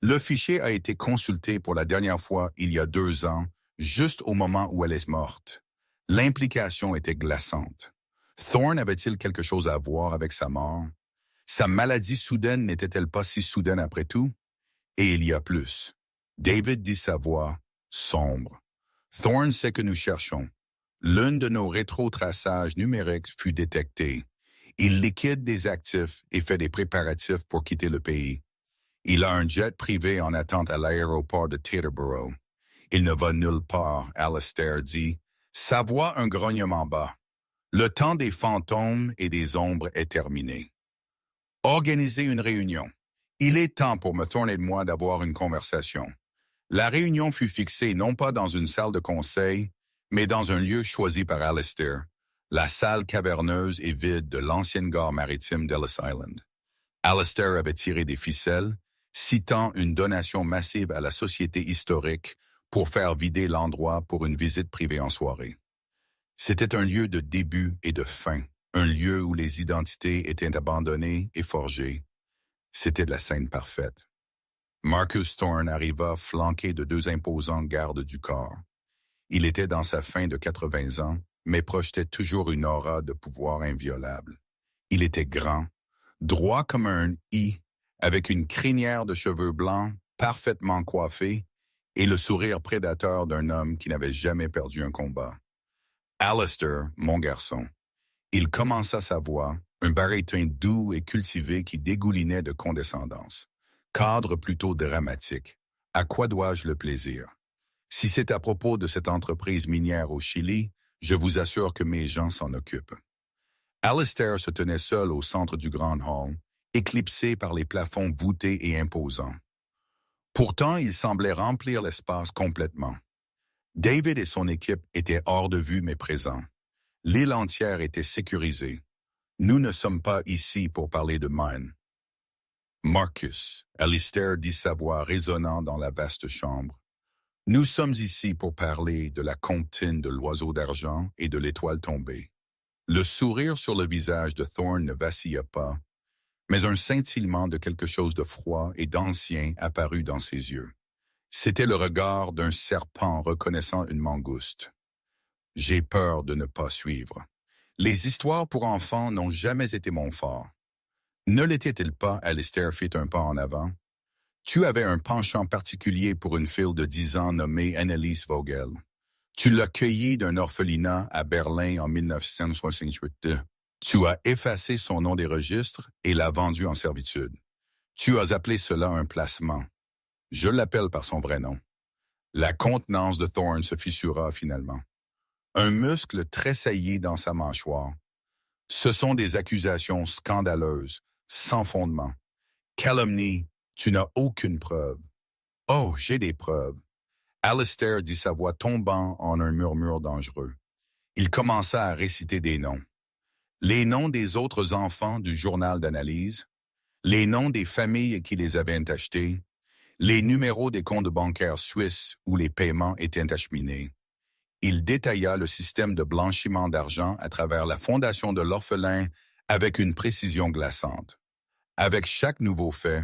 Le fichier a été consulté pour la dernière fois il y a 2 ans, juste au moment où elle est morte. L'implication était glaçante. Thorne avait-il quelque chose à voir avec sa mort? Sa maladie soudaine n'était-elle pas si soudaine après tout? Et il y a plus. David dit sa voix sombre. Thorne sait que nous cherchons. L'un de nos rétrotraçages numériques fut détecté. Il liquide des actifs et fait des préparatifs pour quitter le pays. Il a un jet privé en attente à l'aéroport de Teterboro. Il ne va nulle part, Alistair dit. Sa voix un grognement bas. Le temps des fantômes et des ombres est terminé. Organisez une réunion. Il est temps pour Thorne et moi d'avoir une conversation. La réunion fut fixée non pas dans une salle de conseil, mais dans un lieu choisi par Alistair, la salle caverneuse et vide de l'ancienne gare maritime d'Ellis Island. Alistair avait tiré des ficelles, citant une donation massive à la Société historique pour faire vider l'endroit pour une visite privée en soirée. C'était un lieu de début et de fin, un lieu où les identités étaient abandonnées et forgées. C'était la scène parfaite. Marcus Thorne arriva flanqué de 2 imposants gardes du corps. Il était dans sa fin de 80 ans, mais projetait toujours une aura de pouvoir inviolable. Il était grand, droit comme un I, avec une crinière de cheveux blancs, parfaitement coiffée, et le sourire prédateur d'un homme qui n'avait jamais perdu un combat. Alistair, mon garçon. Il commença sa voix, un baryton doux et cultivé qui dégoulinait de condescendance. Cadre plutôt dramatique. À quoi dois-je le plaisir? Si c'est à propos de cette entreprise minière au Chili, je vous assure que mes gens s'en occupent. Alistair se tenait seul au centre du grand hall, éclipsé par les plafonds voûtés et imposants. Pourtant, il semblait remplir l'espace complètement. David et son équipe étaient hors de vue mais présents. L'île entière était sécurisée. Nous ne sommes pas ici pour parler de mine. Marcus, Alistair dit sa voix résonnant dans la vaste chambre. Nous sommes ici pour parler de la comptine de l'oiseau d'argent et de l'étoile tombée. Le sourire sur le visage de Thorne ne vacilla pas, mais un scintillement de quelque chose de froid et d'ancien apparut dans ses yeux. C'était le regard d'un serpent reconnaissant une mangouste. J'ai peur de ne pas suivre. Les histoires pour enfants n'ont jamais été mon fort. Ne l'était-il pas, Alistair fit un pas en avant. Tu avais un penchant particulier pour une fille de 10 ans nommée Annalise Vogel. Tu l'as cueillie d'un orphelinat à Berlin en 1968. Tu as effacé son nom des registres et l'as vendue en servitude. Tu as appelé cela un placement. Je l'appelle par son vrai nom. La contenance de Thorne se fissura finalement. Un muscle tressaillit dans sa mâchoire. Ce sont des accusations scandaleuses, sans fondement. Calomnie, tu n'as aucune preuve. Oh, j'ai des preuves. Alistair dit sa voix tombant en un murmure dangereux. Il commença à réciter des noms. Les noms des autres enfants du journal d'analyse, les noms des familles qui les avaient achetés, les numéros des comptes bancaires suisses où les paiements étaient acheminés. Il détailla le système de blanchiment d'argent à travers la fondation de l'orphelin avec une précision glaçante. Avec chaque nouveau fait,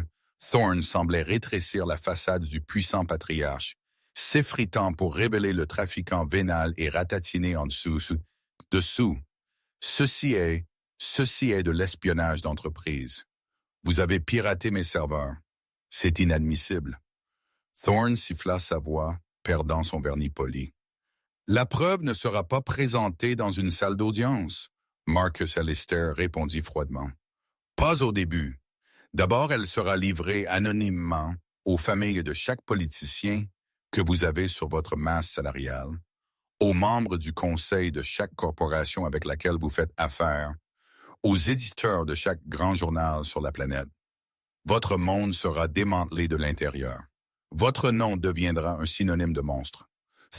Thorne semblait rétrécir la façade du puissant patriarche, s'effritant pour révéler le trafiquant vénal et ratatiné en dessous. Ceci est de l'espionnage d'entreprise. Vous avez piraté mes serveurs. C'est inadmissible. Thorne siffla sa voix, perdant son vernis poli. La preuve ne sera pas présentée dans une salle d'audience, Marcus Alistair répondit froidement. Pas au début. D'abord, elle sera livrée anonymement aux familles de chaque politicien que vous avez sur votre masse salariale, aux membres du conseil de chaque corporation avec laquelle vous faites affaire, aux éditeurs de chaque grand journal sur la planète. Votre monde sera démantelé de l'intérieur. Votre nom deviendra un synonyme de monstre.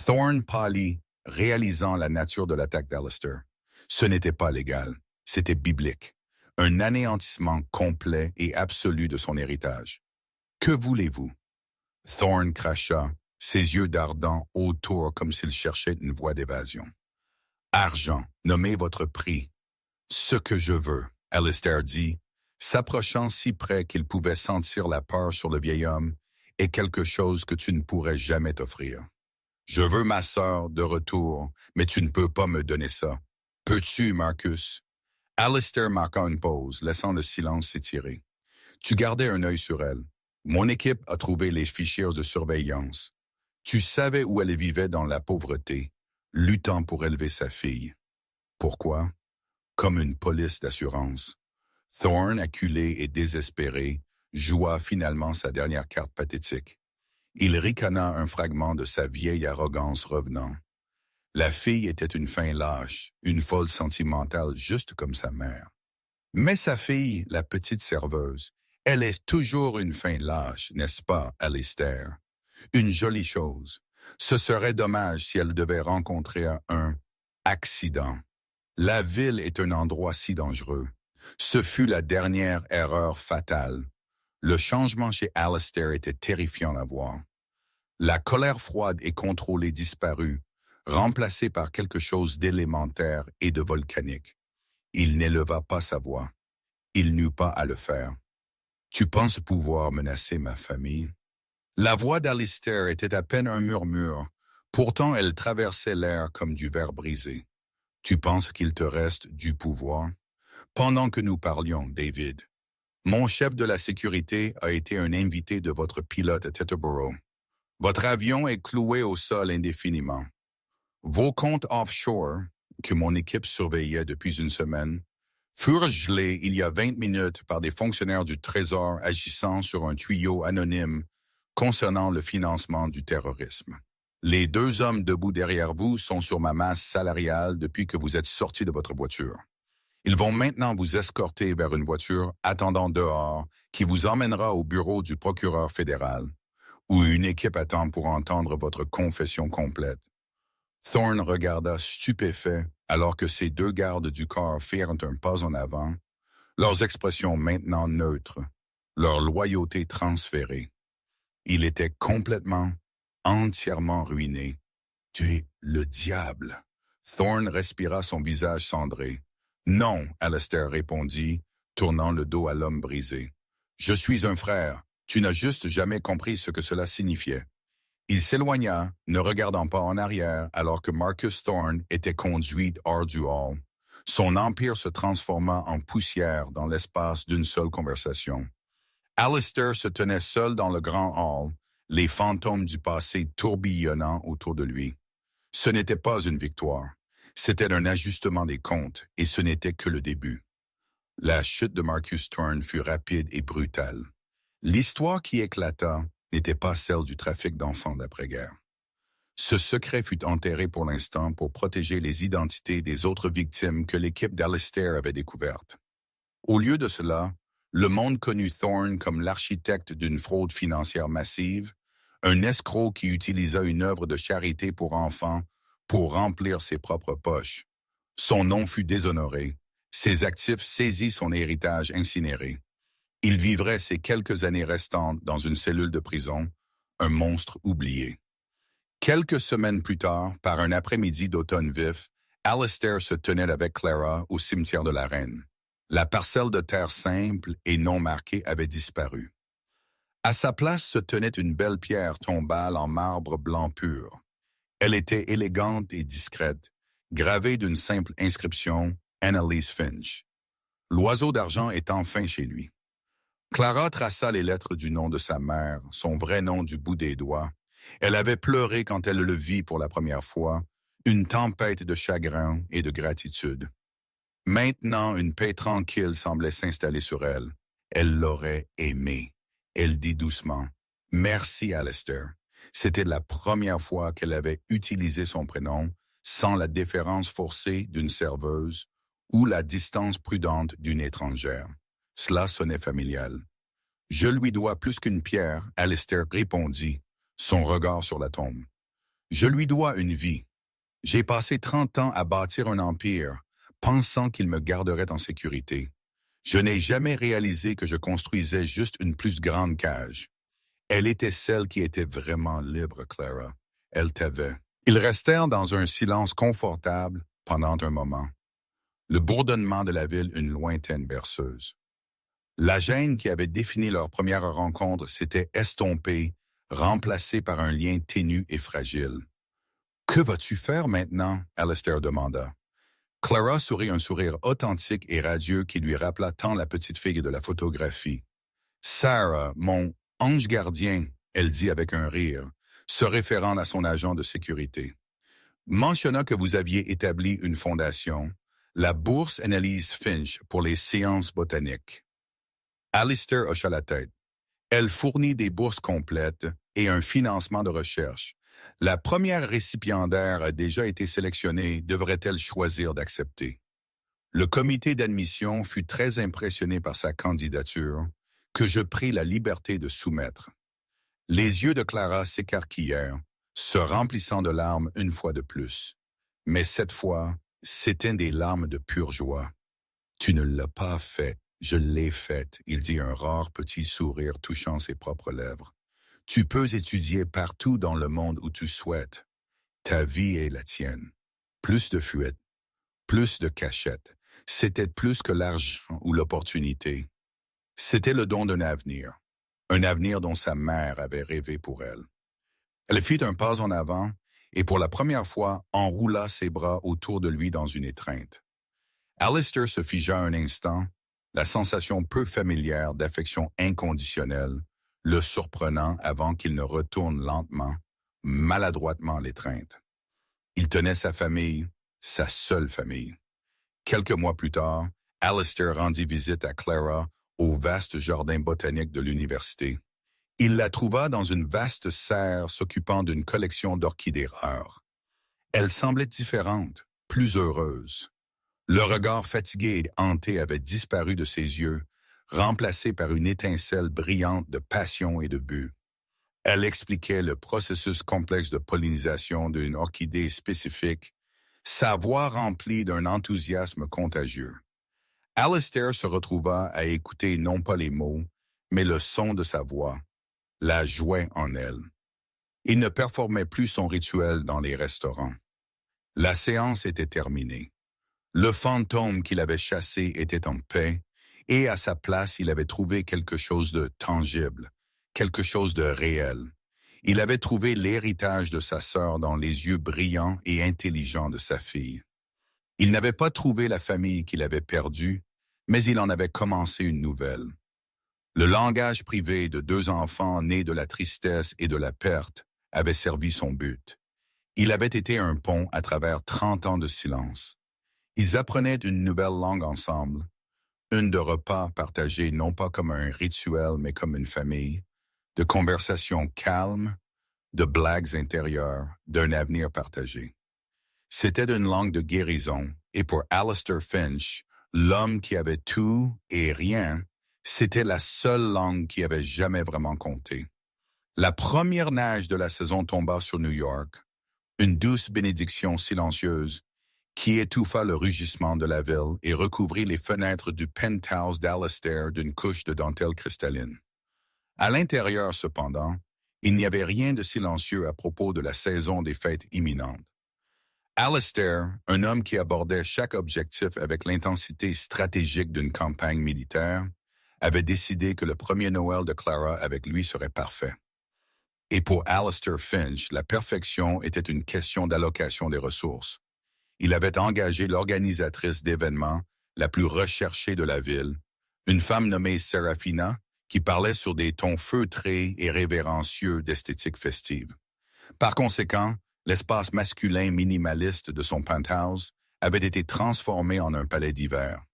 Thorne pâlit, réalisant la nature de l'attaque d'Alistair. Ce n'était pas légal, c'était biblique. Un anéantissement complet et absolu de son héritage. Que voulez-vous? Thorne cracha, ses yeux dardant autour comme s'il cherchait une voie d'évasion. Argent, nommez votre prix. Ce que je veux, Alistair dit, s'approchant si près qu'il pouvait sentir la peur sur le vieil homme, est quelque chose que tu ne pourrais jamais t'offrir. Je veux ma sœur de retour, mais tu ne peux pas me donner ça. Peux-tu, Marcus? Alistair marqua une pause, laissant le silence s'étirer. Tu gardais un œil sur elle. Mon équipe a trouvé les fichiers de surveillance. Tu savais où elle vivait dans la pauvreté, luttant pour élever sa fille. Pourquoi? Comme une police d'assurance. Thorne, acculé et désespéré, joua finalement sa dernière carte pathétique. Il ricana un fragment de sa vieille arrogance revenant. La fille était une fin lâche, une folle sentimentale juste comme sa mère. Mais sa fille, la petite serveuse, elle est toujours une fin lâche, n'est-ce pas, Alistair? Une jolie chose. Ce serait dommage si elle devait rencontrer un accident. La ville est un endroit si dangereux. Ce fut la dernière erreur fatale. Le changement chez Alistair était terrifiant à voir. La colère froide et contrôlée disparut, remplacée par quelque chose d'élémentaire et de volcanique. Il n'éleva pas sa voix. Il n'eut pas à le faire. Tu penses pouvoir menacer ma famille? La voix d'Alistair était à peine un murmure, pourtant elle traversait l'air comme du verre brisé. Tu penses qu'il te reste du pouvoir? Pendant que nous parlions, David, mon chef de la sécurité a été un invité de votre pilote à Teterboro. Votre avion est cloué au sol indéfiniment. Vos comptes offshore, que mon équipe surveillait depuis une semaine, furent gelés il y a 20 minutes par des fonctionnaires du Trésor agissant sur un tuyau anonyme concernant le financement du terrorisme. Les 2 hommes debout derrière vous sont sur ma masse salariale depuis que vous êtes sortis de votre voiture. Ils vont maintenant vous escorter vers une voiture attendant dehors qui vous emmènera au bureau du procureur fédéral, où une équipe attend pour entendre votre confession complète. Thorne regarda stupéfait alors que ces 2 gardes du corps firent un pas en avant, leurs expressions maintenant neutres, leur loyauté transférée. Il était complètement, entièrement ruiné. « Tu es le diable. » Thorne respira son visage cendré. « Non, Alistair répondit, tournant le dos à l'homme brisé. « Je suis un frère. Tu n'as juste jamais compris ce que cela signifiait. » Il s'éloigna, ne regardant pas en arrière, alors que Marcus Thorne était conduit hors du hall. Son empire se transforma en poussière dans l'espace d'une seule conversation. Alistair se tenait seul dans le grand hall, les fantômes du passé tourbillonnant autour de lui. Ce n'était pas une victoire. C'était un ajustement des comptes, et ce n'était que le début. La chute de Marcus Thorne fut rapide et brutale. L'histoire qui éclata n'était pas celle du trafic d'enfants d'après-guerre. Ce secret fut enterré pour l'instant pour protéger les identités des autres victimes que l'équipe d'Alistair avait découvertes. Au lieu de cela, le monde connut Thorne comme l'architecte d'une fraude financière massive, un escroc qui utilisa une œuvre de charité pour enfants pour remplir ses propres poches. Son nom fut déshonoré, ses actifs saisis, son héritage incinéré. Il vivrait ses quelques années restantes dans une cellule de prison, un monstre oublié. Quelques semaines plus tard, par un après-midi d'automne vif, Alistair se tenait avec Clara au cimetière de la Reine. La parcelle de terre simple et non marquée avait disparu. À sa place se tenait une belle pierre tombale en marbre blanc pur. Elle était élégante et discrète, gravée d'une simple inscription « Annalise Finch ». L'oiseau d'argent est enfin chez lui. Clara traça les lettres du nom de sa mère, son vrai nom du bout des doigts. Elle avait pleuré quand elle le vit pour la première fois, une tempête de chagrin et de gratitude. Maintenant, une paix tranquille semblait s'installer sur elle. Elle l'aurait aimé. Elle dit doucement « Merci, Alistair ». C'était la première fois qu'elle avait utilisé son prénom sans la déférence forcée d'une serveuse ou la distance prudente d'une étrangère. Cela sonnait familial. « Je lui dois plus qu'une pierre », Alistair répondit, son regard sur la tombe. « Je lui dois une vie. J'ai passé 30 ans à bâtir un empire, pensant qu'il me garderait en sécurité. Je n'ai jamais réalisé que je construisais juste une plus grande cage. Elle était celle qui était vraiment libre, Clara. Elle t'avait. Ils restèrent dans un silence confortable pendant un moment. Le bourdonnement de la ville une lointaine berceuse. La gêne qui avait défini leur première rencontre s'était estompée, remplacée par un lien ténu et fragile. « Que vas-tu faire maintenant? » Alistair demanda. Clara sourit un sourire authentique et radieux qui lui rappela tant la petite fille de la photographie. « Sarah, mon ange gardien, » elle dit avec un rire, se référant à son agent de sécurité, mentionna que vous aviez établi une fondation, la Bourse Annalise Finch pour les séances botaniques. Alistair hocha la tête. Elle fournit des bourses complètes et un financement de recherche. La première récipiendaire a déjà été sélectionnée, devrait-elle choisir d'accepter? Le comité d'admission fut très impressionné par sa candidature, que je pris la liberté de soumettre. Les yeux de Clara s'écarquillèrent, se remplissant de larmes une fois de plus. Mais cette fois, c'étaient des larmes de pure joie. « Tu ne l'as pas fait, je l'ai faite », il dit un rare petit sourire touchant ses propres lèvres. « Tu peux étudier partout dans le monde où tu souhaites. Ta vie est la tienne. Plus de fuites, plus de cachettes. C'était plus que l'argent ou l'opportunité. C'était le don d'un avenir. Un avenir dont sa mère avait rêvé pour elle. » Elle fit un pas en avant et pour la première fois enroula ses bras autour de lui dans une étreinte. Alistair se figea un instant, la sensation peu familière d'affection inconditionnelle, le surprenant avant qu'il ne retourne lentement, maladroitement l'étreinte. Il tenait sa famille, sa seule famille. Quelques mois plus tard, Alistair rendit visite à Clara au vaste jardin botanique de l'université. Il la trouva dans une vaste serre s'occupant d'une collection d'orchidées rares. Elle semblait différente, plus heureuse. Le regard fatigué et hanté avait disparu de ses yeux, remplacé par une étincelle brillante de passion et de but. Elle expliquait le processus complexe de pollinisation d'une orchidée spécifique, sa voix remplie d'un enthousiasme contagieux. Alistair se retrouva à écouter non pas les mots, mais le son de sa voix, la joie en elle. Il ne performait plus son rituel dans les restaurants. La séance était terminée. Le fantôme qu'il avait chassé était en paix, et à sa place il avait trouvé quelque chose de tangible, quelque chose de réel. Il avait trouvé l'héritage de sa sœur dans les yeux brillants et intelligents de sa fille. Il n'avait pas trouvé la famille qu'il avait perdue, mais il en avait commencé une nouvelle. Le langage privé de deux enfants nés de la tristesse et de la perte avait servi son but. Il avait été un pont à travers 30 ans de silence. Ils apprenaient une nouvelle langue ensemble, une de repas partagés non pas comme un rituel mais comme une famille, de conversations calmes, de blagues intérieures, d'un avenir partagé. C'était une langue de guérison, et pour Alistair Finch, l'homme qui avait tout et rien, c'était la seule langue qui avait jamais vraiment compté. La première neige de la saison tomba sur New York, une douce bénédiction silencieuse qui étouffa le rugissement de la ville et recouvrit les fenêtres du penthouse d'Alistair d'une couche de dentelle cristalline. À l'intérieur, cependant, il n'y avait rien de silencieux à propos de la saison des fêtes imminentes. Alistair, un homme qui abordait chaque objectif avec l'intensité stratégique d'une campagne militaire, avait décidé que le premier Noël de Clara avec lui serait parfait. Et pour Alistair Finch, la perfection était une question d'allocation des ressources. Il avait engagé l'organisatrice d'événements la plus recherchée de la ville, une femme nommée Serafina, qui parlait sur des tons feutrés et révérencieux d'esthétique festive. Par conséquent, l'espace masculin minimaliste de son penthouse avait été transformé en un palais d'hiver.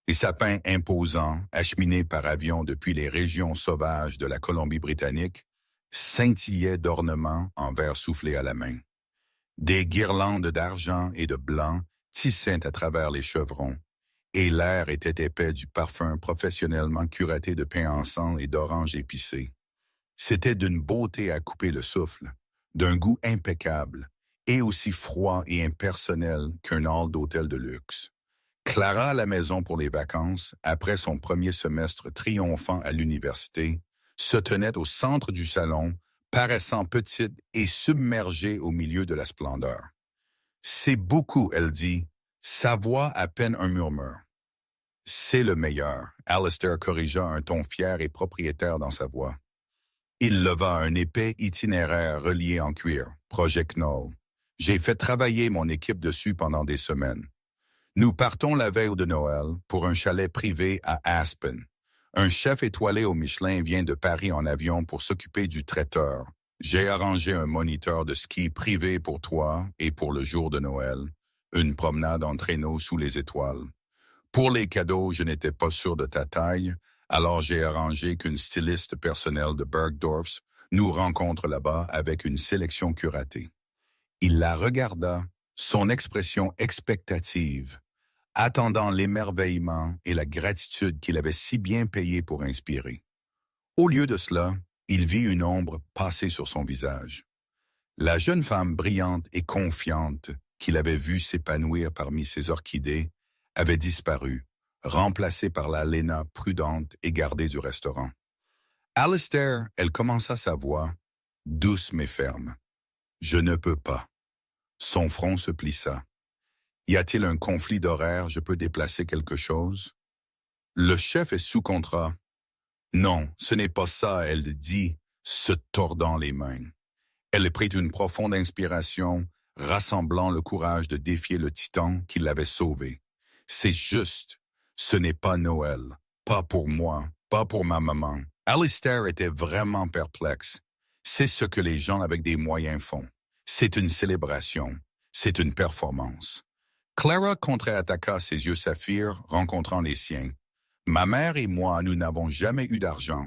Les sapins imposants, acheminés par avion depuis les régions sauvages de la Colombie-Britannique, scintillaient d'ornements en verre soufflé à la main. Des guirlandes d'argent et de blanc tissaient à travers les chevrons, et l'air était épais du parfum professionnellement curaté de pain encens et d'oranges épicées. C'était d'une beauté à couper le souffle, d'un goût impeccable, et aussi froid et impersonnel qu'un hall d'hôtel de luxe. Clara à la maison pour les vacances, après son premier semestre triomphant à l'université, se tenait au centre du salon, paraissant petite et submergée au milieu de la splendeur. C'est beaucoup, elle dit, sa voix à peine un murmure. C'est le meilleur, Alistair corrigea un ton fier et propriétaire dans sa voix. Il leva un épais itinéraire relié en cuir, Project Knoll. J'ai fait travailler mon équipe dessus pendant des semaines. Nous partons la veille de Noël pour un chalet privé à Aspen. Un chef étoilé au Michelin vient de Paris en avion pour s'occuper du traiteur. J'ai arrangé un moniteur de ski privé pour toi et pour le jour de Noël, une promenade en traîneau sous les étoiles. Pour les cadeaux, je n'étais pas sûr de ta taille, alors j'ai arrangé qu'une styliste personnelle de Bergdorf's nous rencontre là-bas avec une sélection curatée. Il la regarda, son expression expectative, attendant l'émerveillement et la gratitude qu'il avait si bien payé pour inspirer. Au lieu de cela, il vit une ombre passer sur son visage. La jeune femme brillante et confiante qu'il avait vue s'épanouir parmi ses orchidées avait disparu, remplacée par la Lena prudente et gardée du restaurant. Alistair, elle commença sa voix, douce mais ferme. « Je ne peux pas. » Son front se plissa. « Y a-t-il un conflit d'horaire, je peux déplacer quelque chose? » Le chef est sous contrat. « Non, ce n'est pas ça, elle dit, se tordant les mains. » Elle prit une profonde inspiration, rassemblant le courage de défier le titan qui l'avait sauvée. « C'est juste. Ce n'est pas Noël. Pas pour moi, pas pour ma maman. » Alistair était vraiment perplexe. C'est ce que les gens avec des moyens font. C'est une célébration. C'est une performance. Clara contre-attaqua ses yeux saphirs, rencontrant les siens. « Ma mère et moi, nous n'avons jamais eu d'argent.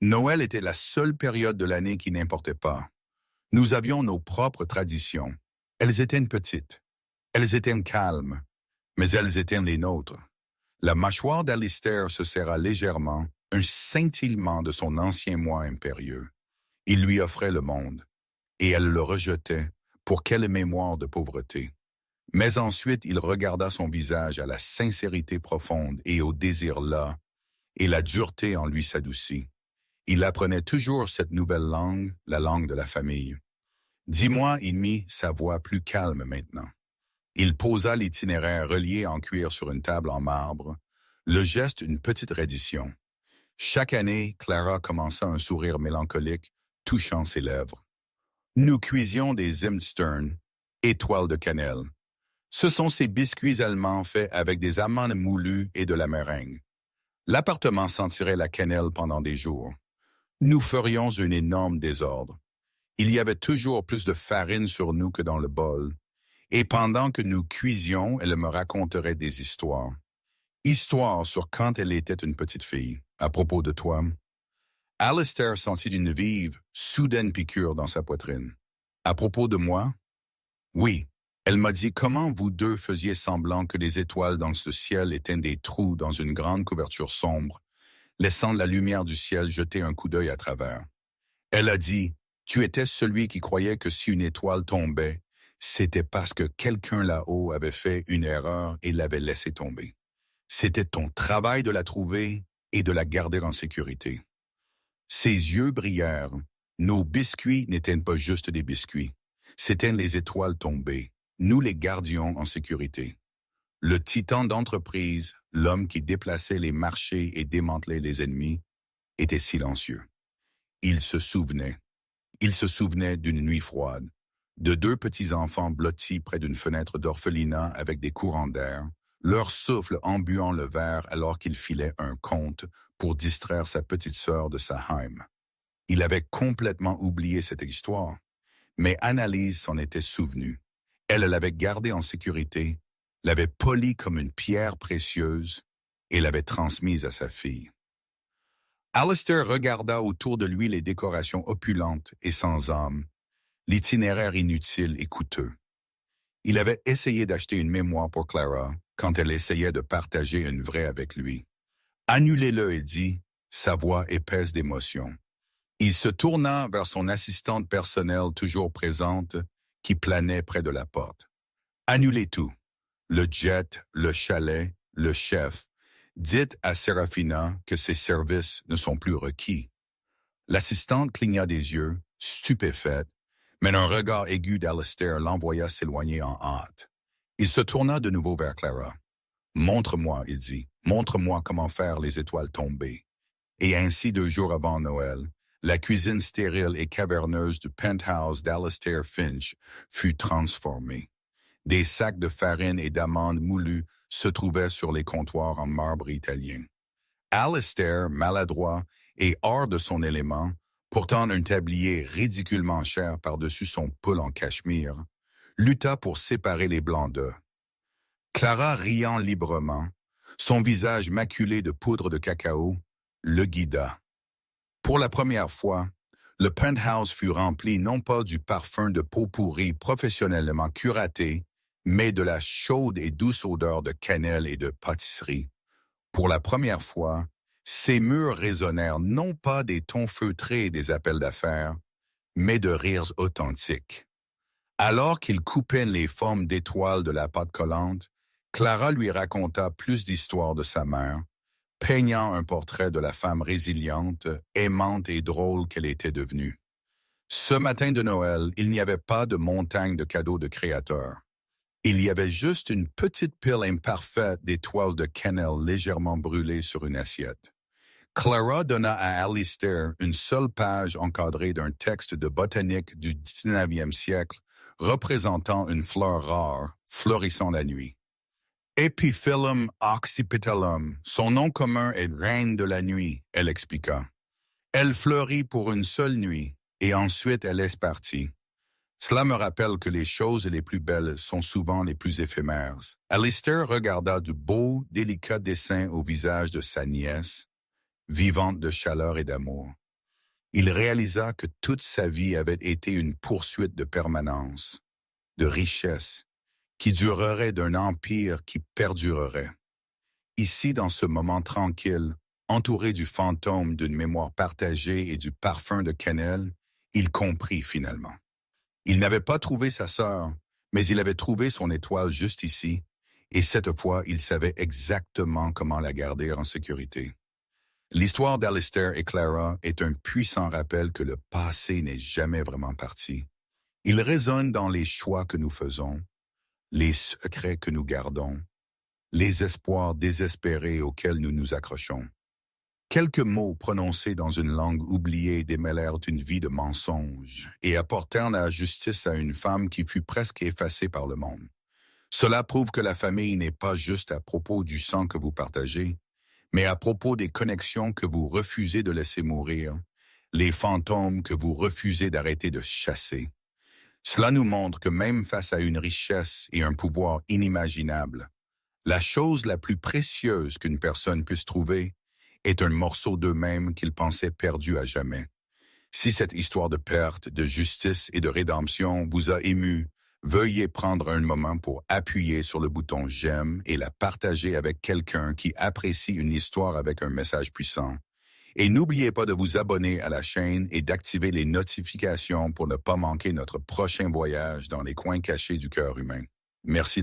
Noël était la seule période de l'année qui n'importait pas. Nous avions nos propres traditions. Elles étaient petites. Elles étaient calmes. Mais elles étaient les nôtres. » La mâchoire d'Alistair se serra légèrement, un scintillement de son ancien moi impérieux. Il lui offrait le monde, et elle le rejetait. Pour quelle mémoire de pauvreté. Mais ensuite, il regarda son visage à la sincérité profonde et au désir là, et la dureté en lui s'adoucit. Il apprenait toujours cette nouvelle langue, la langue de la famille. « Dis-moi, il mit sa voix plus calme maintenant. » Il posa l'itinéraire relié en cuir sur une table en marbre, le geste une petite reddition. Chaque année, Clara commença un sourire mélancolique, touchant ses lèvres. Nous cuisions des Zimstern, étoiles de cannelle. Ce sont ces biscuits allemands faits avec des amandes moulues et de la meringue. L'appartement sentirait la cannelle pendant des jours. Nous ferions un énorme désordre. Il y avait toujours plus de farine sur nous que dans le bol. Et pendant que nous cuisions, elle me raconterait des histoires. Histoires sur quand elle était une petite fille, à propos de toi. Alistair sentit une vive, soudaine piqûre dans sa poitrine. À propos de moi? Oui. Elle m'a dit comment vous deux faisiez semblant que les étoiles dans ce ciel étaient des trous dans une grande couverture sombre, laissant la lumière du ciel jeter un coup d'œil à travers. Elle a dit, tu étais celui qui croyait que si une étoile tombait, c'était parce que quelqu'un là-haut avait fait une erreur et l'avait laissée tomber. C'était ton travail de la trouver et de la garder en sécurité. Ses yeux brillèrent. Nos biscuits n'étaient pas juste des biscuits. C'étaient les étoiles tombées. Nous les gardions en sécurité. Le titan d'entreprise, l'homme qui déplaçait les marchés et démantelait les ennemis, était silencieux. Il se souvenait. Il se souvenait d'une nuit froide, de deux petits enfants blottis près d'une fenêtre d'orphelinat avec des courants d'air, leur souffle embuant le verre alors qu'il filait un conte pour distraire sa petite sœur de Saheim. Il avait complètement oublié cette histoire, mais Annalise s'en était souvenue. Elle l'avait gardée en sécurité, l'avait polie comme une pierre précieuse et l'avait transmise à sa fille. Alistair regarda autour de lui les décorations opulentes et sans âme, l'itinéraire inutile et coûteux. Il avait essayé d'acheter une mémoire pour Clara quand elle essayait de partager une vraie avec lui. « Annulez-le », il dit, sa voix épaisse d'émotion. Il se tourna vers son assistante personnelle toujours présente qui planait près de la porte. « Annulez tout. Le jet, le chalet, le chef. Dites à Serafina que ses services ne sont plus requis. » L'assistante cligna des yeux, stupéfaite, mais un regard aigu d'Alistair l'envoya s'éloigner en hâte. Il se tourna de nouveau vers Clara. « Montre-moi, il dit, montre-moi comment faire les étoiles tomber. » Et ainsi 2 jours avant Noël, la cuisine stérile et caverneuse du penthouse d'Alistair Finch fut transformée. Des sacs de farine et d'amandes moulues se trouvaient sur les comptoirs en marbre italien. Alistair, maladroit et hors de son élément, portant un tablier ridiculement cher par-dessus son pull en cachemire, lutta pour séparer les blancs d'œufs. Clara riant librement, son visage maculé de poudre de cacao, le guida. Pour la première fois, le penthouse fut rempli non pas du parfum de peau pourrie professionnellement curaté, mais de la chaude et douce odeur de cannelle et de pâtisserie. Pour la première fois, ces murs résonnèrent non pas des tons feutrés et des appels d'affaires, mais de rires authentiques. Alors qu'il coupait les formes d'étoiles de la pâte collante, Clara lui raconta plus d'histoires de sa mère, peignant un portrait de la femme résiliente, aimante et drôle qu'elle était devenue. Ce matin de Noël, il n'y avait pas de montagne de cadeaux de créateurs. Il y avait juste une petite pile imparfaite d'étoiles de cannelle légèrement brûlées sur une assiette. Clara donna à Alistair une seule page encadrée d'un texte de botanique du 19e siècle représentant une fleur rare, fleurissant la nuit. Epiphyllum oxypetalum, son nom commun est reine de la nuit, elle expliqua. Elle fleurit pour une seule nuit, et ensuite elle est partie. Cela me rappelle que les choses les plus belles sont souvent les plus éphémères. Alistair regarda du beau, délicat dessin au visage de sa nièce, vivante de chaleur et d'amour. Il réalisa que toute sa vie avait été une poursuite de permanence, de richesse, qui durerait d'un empire qui perdurerait. Ici, dans ce moment tranquille, entouré du fantôme d'une mémoire partagée et du parfum de cannelle, il comprit finalement. Il n'avait pas trouvé sa sœur, mais il avait trouvé son étoile juste ici, et cette fois, il savait exactement comment la garder en sécurité. L'histoire d'Alistair et Clara est un puissant rappel que le passé n'est jamais vraiment parti. Il résonne dans les choix que nous faisons, les secrets que nous gardons, les espoirs désespérés auxquels nous nous accrochons. Quelques mots prononcés dans une langue oubliée démêlèrent une vie de mensonges et apportèrent la justice à une femme qui fut presque effacée par le monde. Cela prouve que la famille n'est pas juste à propos du sang que vous partagez, mais à propos des connexions que vous refusez de laisser mourir, les fantômes que vous refusez d'arrêter de chasser. Cela nous montre que même face à une richesse et un pouvoir inimaginables, la chose la plus précieuse qu'une personne puisse trouver est un morceau d'eux-mêmes qu'ils pensaient perdu à jamais. Si cette histoire de perte, de justice et de rédemption vous a ému, veuillez prendre un moment pour appuyer sur le bouton « J'aime » et la partager avec quelqu'un qui apprécie une histoire avec un message puissant. Et n'oubliez pas de vous abonner à la chaîne et d'activer les notifications pour ne pas manquer notre prochain voyage dans les coins cachés du cœur humain. Merci.